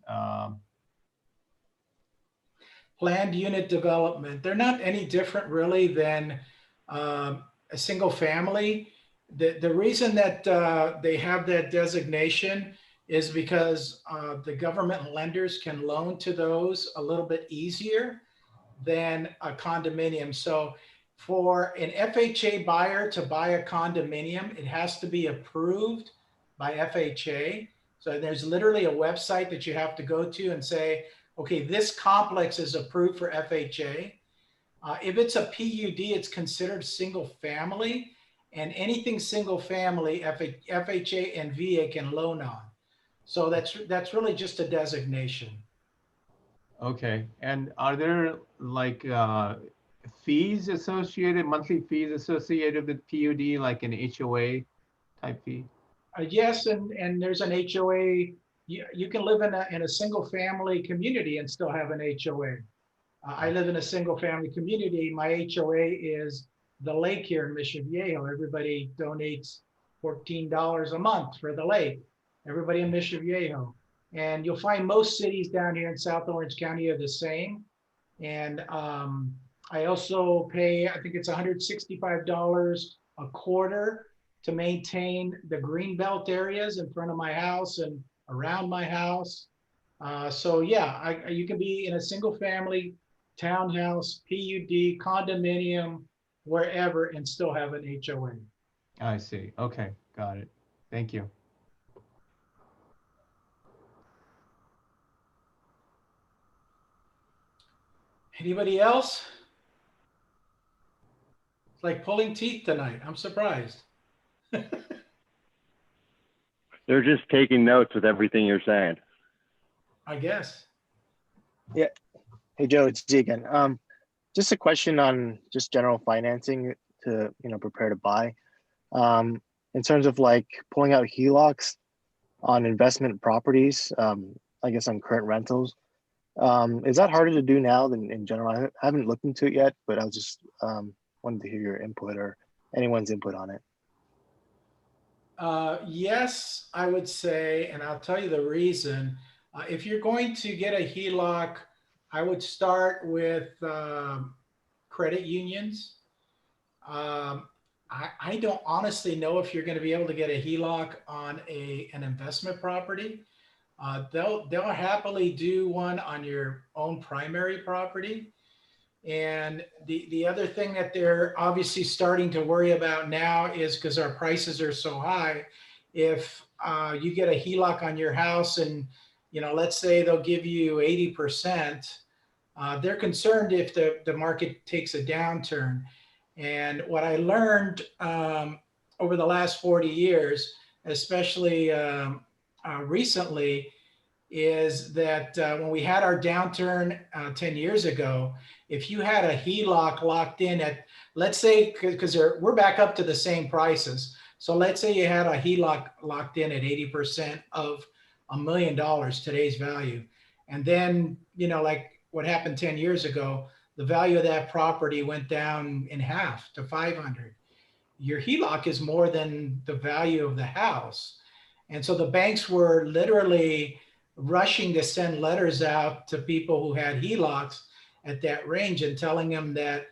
Planned unit development. They're not any different really than a single family. The reason that they have that designation is because the government lenders can loan to those a little bit easier than a condominium. So for an FHA buyer to buy a condominium, it has to be approved by FHA. So there's literally a website that you have to go to and say, okay, this complex is approved for FHA. If it's a PUD, it's considered single family, and anything single family, FHA and VA can loan on. So that's really just a designation. Okay. And are there like fees associated, monthly fees associated with PUD, like an HOA type fee? Yes, and there's an HOA. You can live in a single family community and still have an HOA. I live in a single family community. My HOA is the lake here in Mission Viejo. Everybody donates $14 a month for the lake. Everybody in Mission Viejo. And you'll find most cities down here in South Orange County are the same. And I also pay, I think it's $165 a quarter to maintain the green belt areas in front of my house and around my house. So yeah, you can be in a single family, townhouse, PUD, condominium, wherever, and still have an HOA. I see. Okay, got it. Thank you. Anybody else? It's like pulling teeth tonight. I'm surprised. They're just taking notes with everything you're saying. I guess. Hey Joe, it's Z again. Just a question on just general financing to prepare to buy. In terms of like pulling out HELOCs on investment properties, I guess on current rentals. Is that harder to do now than in general? I haven't looked into it yet, but I was just wanted to hear your input or anyone's input on it. Yes, I would say, and I'll tell you the reason. If you're going to get a HELOC, I would start with credit unions. I don't honestly know if you're going to be able to get a HELOC on an investment property. They'll happily do one on your own primary property. And the other thing that they're obviously starting to worry about now is because our prices are so high, if you get a HELOC on your house and, let's say they'll give you 80%, they're concerned if the market takes a downturn. And what I learned over the last 40 years, especially recently, is that when we had our downturn 10 years ago, if you had a HELOC locked in at, let's say, because we're back up to the same prices. So let's say you had a HELOC locked in at 80% of $1 million, today's value. And then, like what happened 10 years ago, the value of that property went down in half to 500. Your HELOC is more than the value of the house. And so the banks were literally rushing to send letters out to people who had HELOCs at that range and telling them that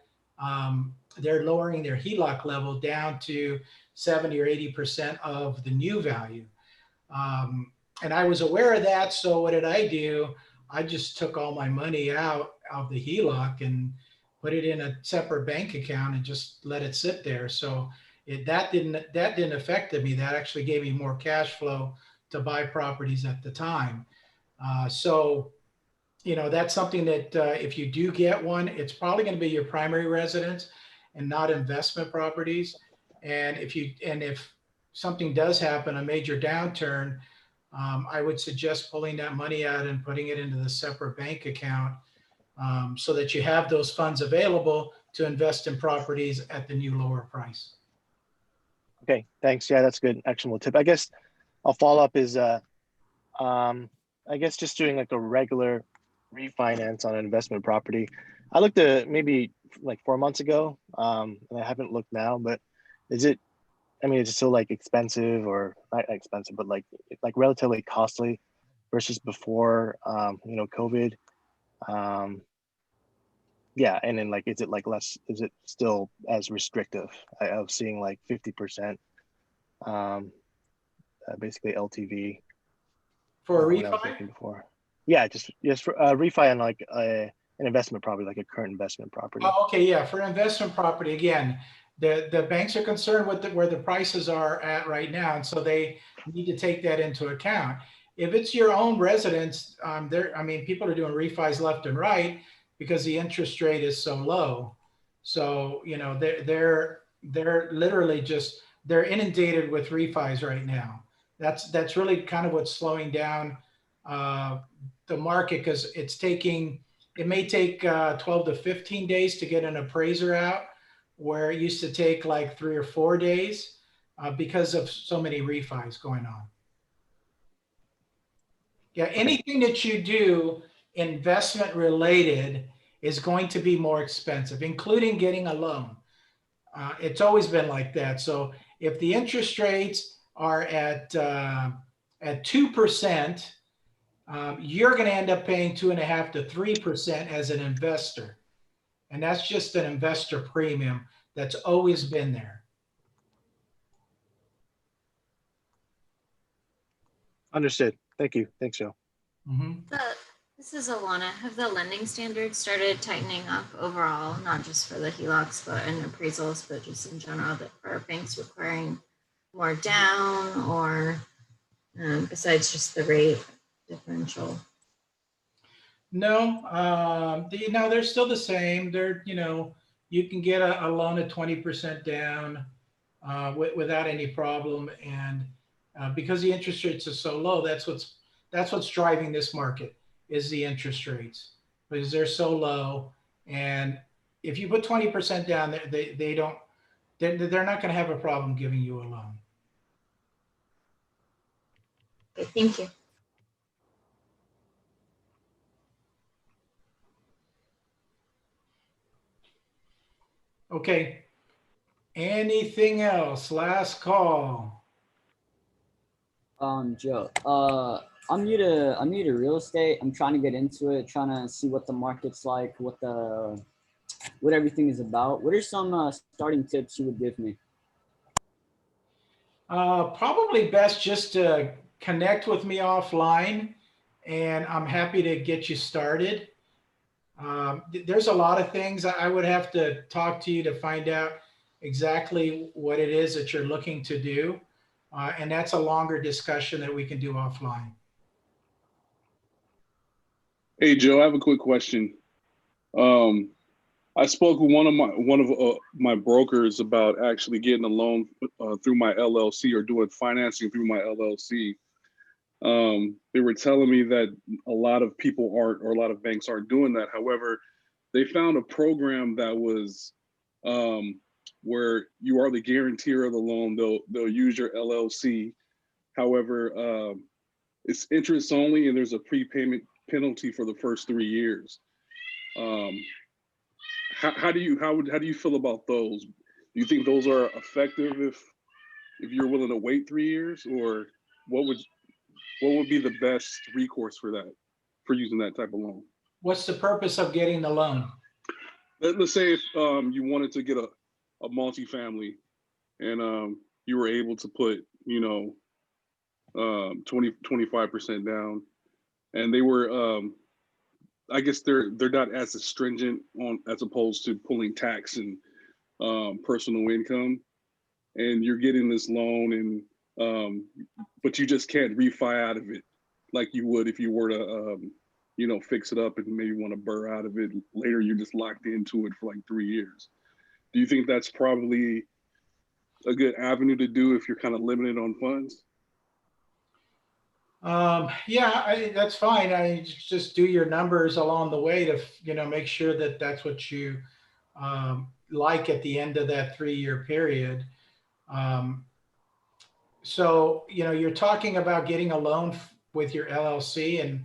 they're lowering their HELOC level down to 70 or 80% of the new value. And I was aware of that. So what did I do? I just took all my money out of the HELOC and put it in a separate bank account and just let it sit there. So that didn't affect me. That actually gave me more cash flow to buy properties at the time. So that's something that if you do get one, it's probably going to be your primary residence and not investment properties. And if something does happen, a major downturn, I would suggest pulling that money out and putting it into the separate bank account so that you have those funds available to invest in properties at the new lower price. Okay, thanks. Yeah, that's a good actionable tip. I guess I'll follow up is I guess just doing like a regular refinance on an investment property. I looked at maybe like 4 months ago, and I haven't looked now, but is it still like expensive or not expensive, but like relatively costly versus before, COVID? Yeah, and then like, is it like less? Is it still as restrictive? I was seeing like 50%, basically LTV For a when I was refi? looking before. Yeah, just for refi on like an investment property, like a current investment property. Oh, okay, yeah, for investment property, again, the banks are concerned with where the prices are at right now, and so they need to take that into account. If it's your own residence, people are doing refis left and right because the interest rate is so low. So, they're literally just, they're inundated with refis right now. That's really kind of what's slowing down the market, because it may take 12 to 15 days to get an appraiser out, where it used to take like 3 or 4 days because of so many refis going on. Yeah, anything that you do investment related is going to be more expensive, including getting a loan. It's always been like that. So if the interest rates are at 2%, you're going to end up paying 2.5% to 3% as an investor. And that's just an investor premium that's always been there. Understood. Thank you. Thanks, Joe. Mhm. This is Alana. Have the lending standards started tightening up overall, not just for the HELOCs but and appraisals, but just in general? That are banks requiring more down, or besides just the rate differential? No, no, they're still the same. They're, you can get a loan at 20% down without any problem. And because the interest rates are so low, that's what's driving this market is the interest rates because they're so low. And if you put 20% down, they don't, they're not going to have a problem giving you a loan. Okay, thank you. Okay. Anything else? Last call. Joe, I'm new to real estate. I'm trying to get into it, trying to see what the market's like, what everything is about. What are some starting tips you would give me? Probably best just to connect with me offline, and I'm happy to get you started. There's a lot of things I would have to talk to you to find out exactly what it is that you're looking to do. And that's a longer discussion that we can do offline. Hey Joe, I have a quick question. I spoke with one of my brokers about actually getting a loan through my LLC or doing financing through my LLC. They were telling me that a lot of people aren't, or a lot of banks aren't doing that. However, they found a program that was where you are the guarantor of the loan. They'll use your LLC. However, it's interest only, and there's a prepayment penalty for the first 3 years. How do you feel about those? Do you think those are effective if you're willing to wait 3 years, or what would be the best recourse for using that type of loan? What's the purpose of getting the loan? Let's say if you wanted to get a multifamily and you were able to put 25% down, and they were I guess they're not as stringent on as opposed to pulling tax and personal income, and you're getting this loan and but you just can't refi out of it like you would if you were to fix it up and maybe want to burr out of it later. You're just locked into it for like 3 years. Do you think that's probably a good avenue to do if you're kind of limited on funds? Yeah, that's fine. I just do your numbers along the way to, make sure that that's what you like at the end of that 3-year period. So, you're talking about getting a loan with your LLC, and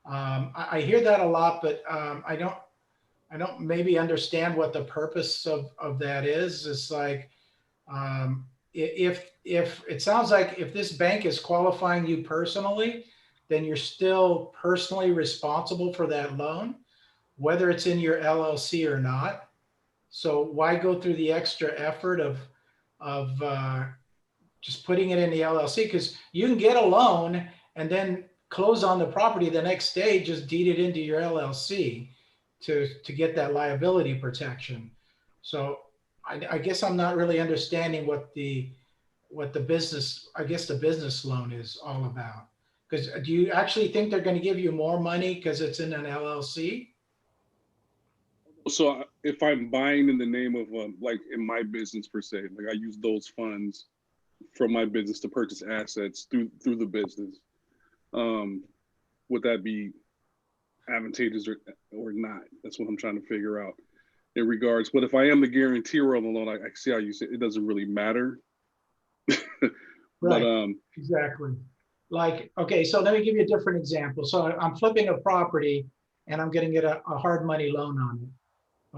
I hear that a lot, but I don't maybe understand what the purpose of that is. It's like, if it sounds like if this bank is qualifying you personally, then you're still personally responsible for that loan, whether it's in your LLC or not. So why go through the extra effort of just putting it in the LLC? Because you can get a loan and then close on the property the next day, just deed it into your LLC to get that liability protection. So I guess I'm not really understanding what the business, I guess the business loan is all about. Because do you actually think they're going to give you more money because it's in an LLC? So if I'm buying in the name of like in my business per se, like I use those funds from my business to purchase assets through the business, would that be advantageous or not? That's what I'm trying to figure out in regards. But if I am the guarantor on the loan, I see how you say it doesn't really matter. Right. But Exactly. Like, okay, so let me give you a different example. So I'm flipping a property and I'm going to get a hard money loan on it.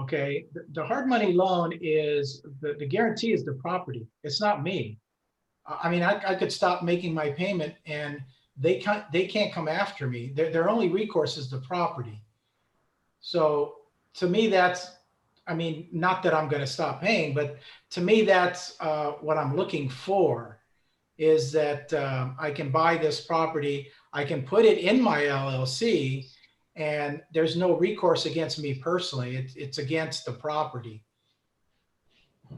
Okay. The hard money loan is the guarantee is the property. It's not me. I mean, I could stop making my payment and they can't come after me. Their only recourse is the property. So to me, that's, I mean, not that I'm going to stop paying, but to me, that's what I'm looking for, is that I can buy this property. I can put it in my LLC, and there's no recourse against me personally. It's against the property. Do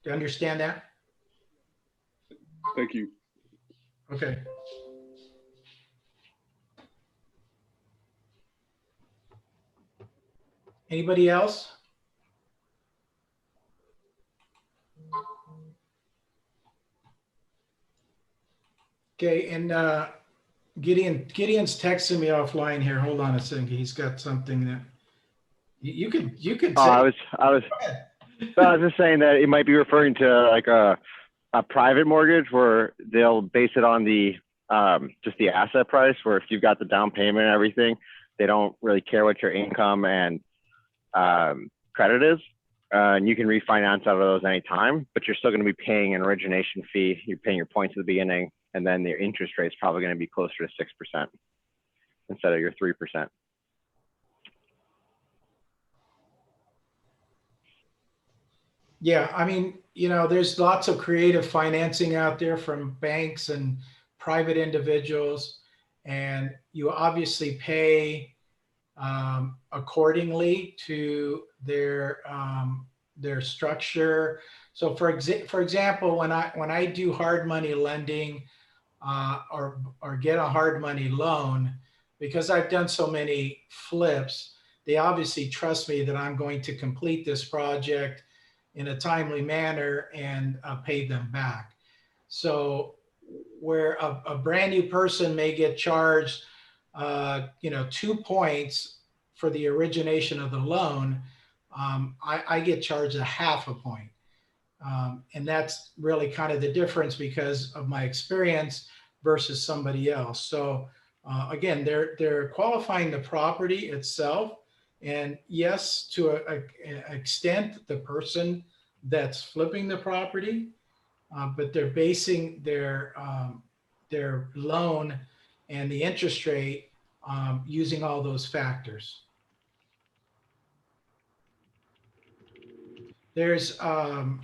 you understand that? Thank you. Okay. Anybody else? Okay, and Gideon's texting me offline here. Hold on a second. He's got something that you could Oh, say. I was just saying that it might be referring to like a private mortgage where they'll base it on the just the asset price, where if you've got the down payment and everything, they don't really care what your income and credit is. And you can refinance out of those anytime, but you're still going to be paying an origination fee. You're paying your points at the beginning, and then your interest rate is probably going to be closer to 6% instead of your 3%. Yeah, I mean, there's lots of creative financing out there from banks and private individuals, and you obviously pay accordingly to their structure. So for example, when I do hard money lending or get a hard money loan, because I've done so many flips, they obviously trust me that I'm going to complete this project in a timely manner and pay them back. So where a brand new person may get charged 2 points for the origination of the loan, I get charged a half a point. And that's really kind of the difference because of my experience versus somebody else. So again, they're qualifying the property itself. And yes, to an extent, the person that's flipping the property, but they're basing their loan and the interest rate using all those factors. There's so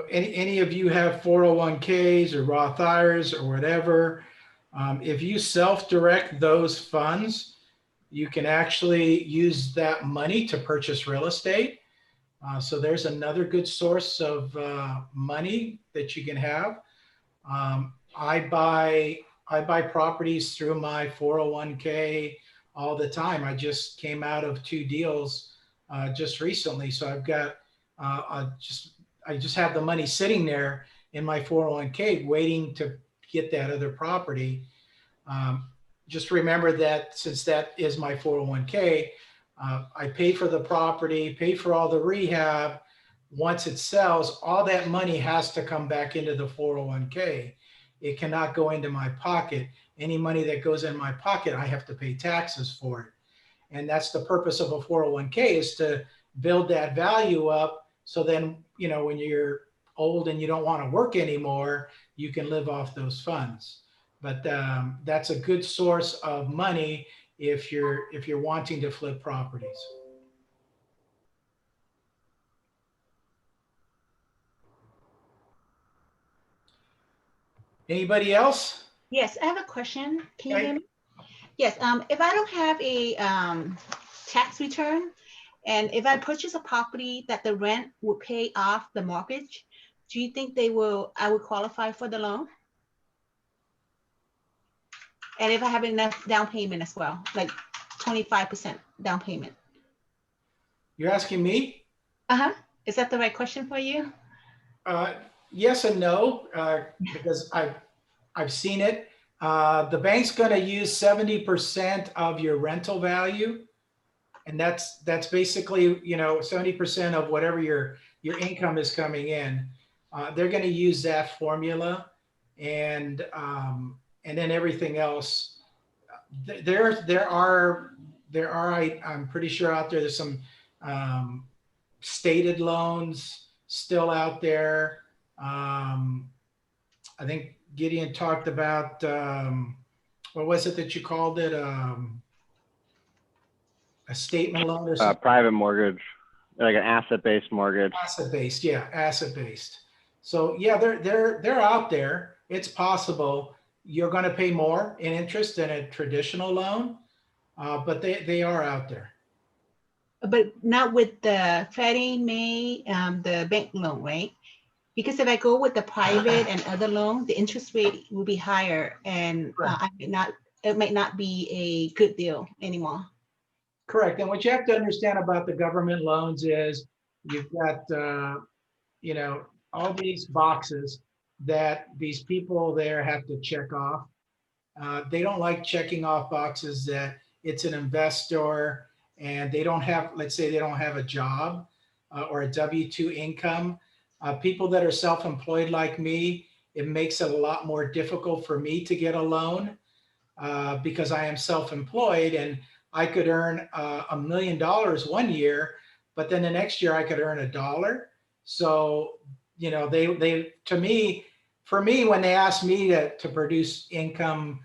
any of you have 401ks or Roth IRAs or whatever, if you self-direct those funds, you can actually use that money to purchase real estate. So there's another good source of money that you can have. I buy properties through my 401k all the time. I just came out of 2 deals just recently, so I've got I just have the money sitting there in my 401k waiting to get that other property. Just remember that since that is my 401k, I pay for the property, pay for all the rehab. Once it sells, all that money has to come back into the 401k. It cannot go into my pocket. Any money that goes in my pocket, I have to pay taxes for it. And that's the purpose of a 401k, is to build that value up. So then, when you're old and you don't want to work anymore, you can live off those funds. But that's a good source of money if you're wanting to flip properties. Anybody else? Yes, I have a question. Can you Okay. hear me? Yes. If I don't have a tax return, and if I purchase a property that the rent will pay off the mortgage, do you think I would qualify for the loan? And if I have enough down payment as well, like 25% down payment. You're asking me? Uh-huh. Is that the right question for you? Yes and no, because I've seen it. The bank's going to use 70% of your rental value, and that's basically 70% of whatever your income is coming in. They're going to use that formula, and then everything else. There are I'm pretty sure out there's some stated loans still out there. I think Gideon talked about, what was it that you called it? A statement loan or something? Private mortgage, like an asset-based mortgage. Asset-based, yeah, asset-based. So yeah, they're out there. It's possible you're going to pay more in interest than a traditional loan, but they are out there. But not with the Freddie Mae, the bank loan, right? Because if I go with the private and other loan, the interest rate will be higher, and it might not be a good deal anymore. Correct. And what you have to understand about the government loans is you've got, you know, all these boxes that these people there have to check off. They don't like checking off boxes that it's an investor and they don't have, let's say they don't have a job or a W-2 income. People that are self-employed like me, it makes it a lot more difficult for me to get a loan because I am self-employed and I could earn $1 million 1 year, but then the next year I could earn $1. So, you know, they to me, for me, when they ask me to produce income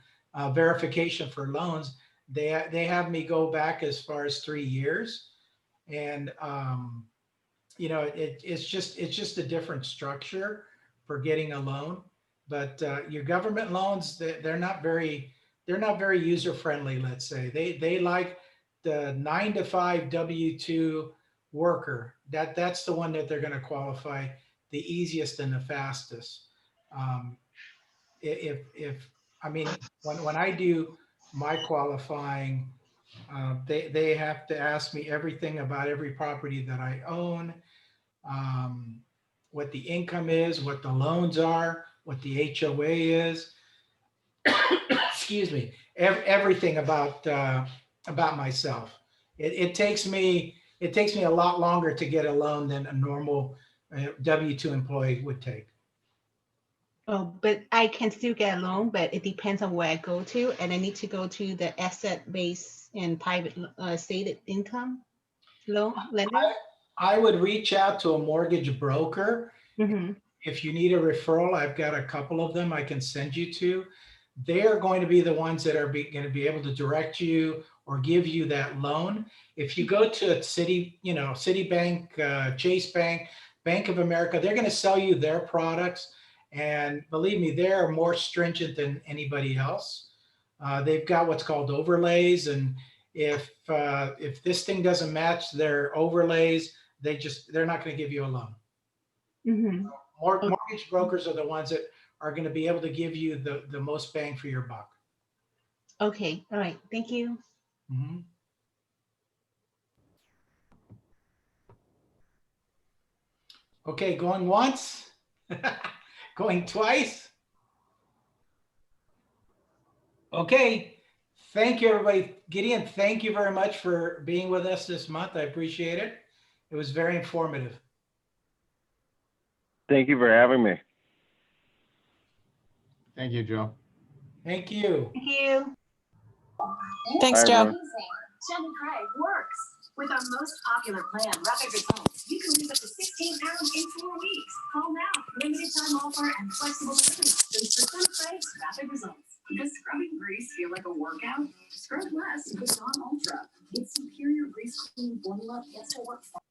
verification for loans, they have me go back as far as 3 years, and you know, it's just a different structure for getting a loan. But your government loans, they're not very user friendly. Let's say they like the 9 to 5 W-2 worker. That's the one that they're going to qualify the easiest and the fastest. If I mean, when I do my qualifying, they have to ask me everything about every property that I own, what the income is, what the loans are, what the HOA is. Excuse me, everything about myself. It takes me a lot longer to get a loan than a normal W-2 employee would take. Oh, but I can still get a loan, but it depends on where I go to, and I need to go to the asset base and private stated income loan lender. I would reach out to a mortgage broker. Mm-hmm. If you need a referral, I've got a couple of them I can send you to. They're going to be the ones that are going to be able to direct you or give you that loan. If you go to Citibank, Chase Bank, Bank of America, they're going to sell you their products. And believe me, they're more stringent than anybody else. They've got what's called overlays. And if this thing doesn't match their overlays, they're not going to give you a loan. Mm-hmm. Mortgage brokers are the ones that are going to be able to give you the most bang for your buck. Okay. All right. Thank you. Mm-hmm. Okay, going once, going twice. Okay, thank you, everybody. Gideon, thank you very much for being with us this month. I appreciate it. It was very informative. Thank you for having me. Thank you, Joe. Thank you. Thank you. Thanks, Bye, Joe. everyone. Jen and Craig works. With our most popular plan, Rapid Results, you can lose up to 16 pounds in 4 weeks. Call now. Limited time offer and flexible delivery options for some Craig's Rapid Results. Does scrubbing grease feel like a workout? Scrub less with Dawn Ultra. Its superior grease cleaning formula gets to work fast.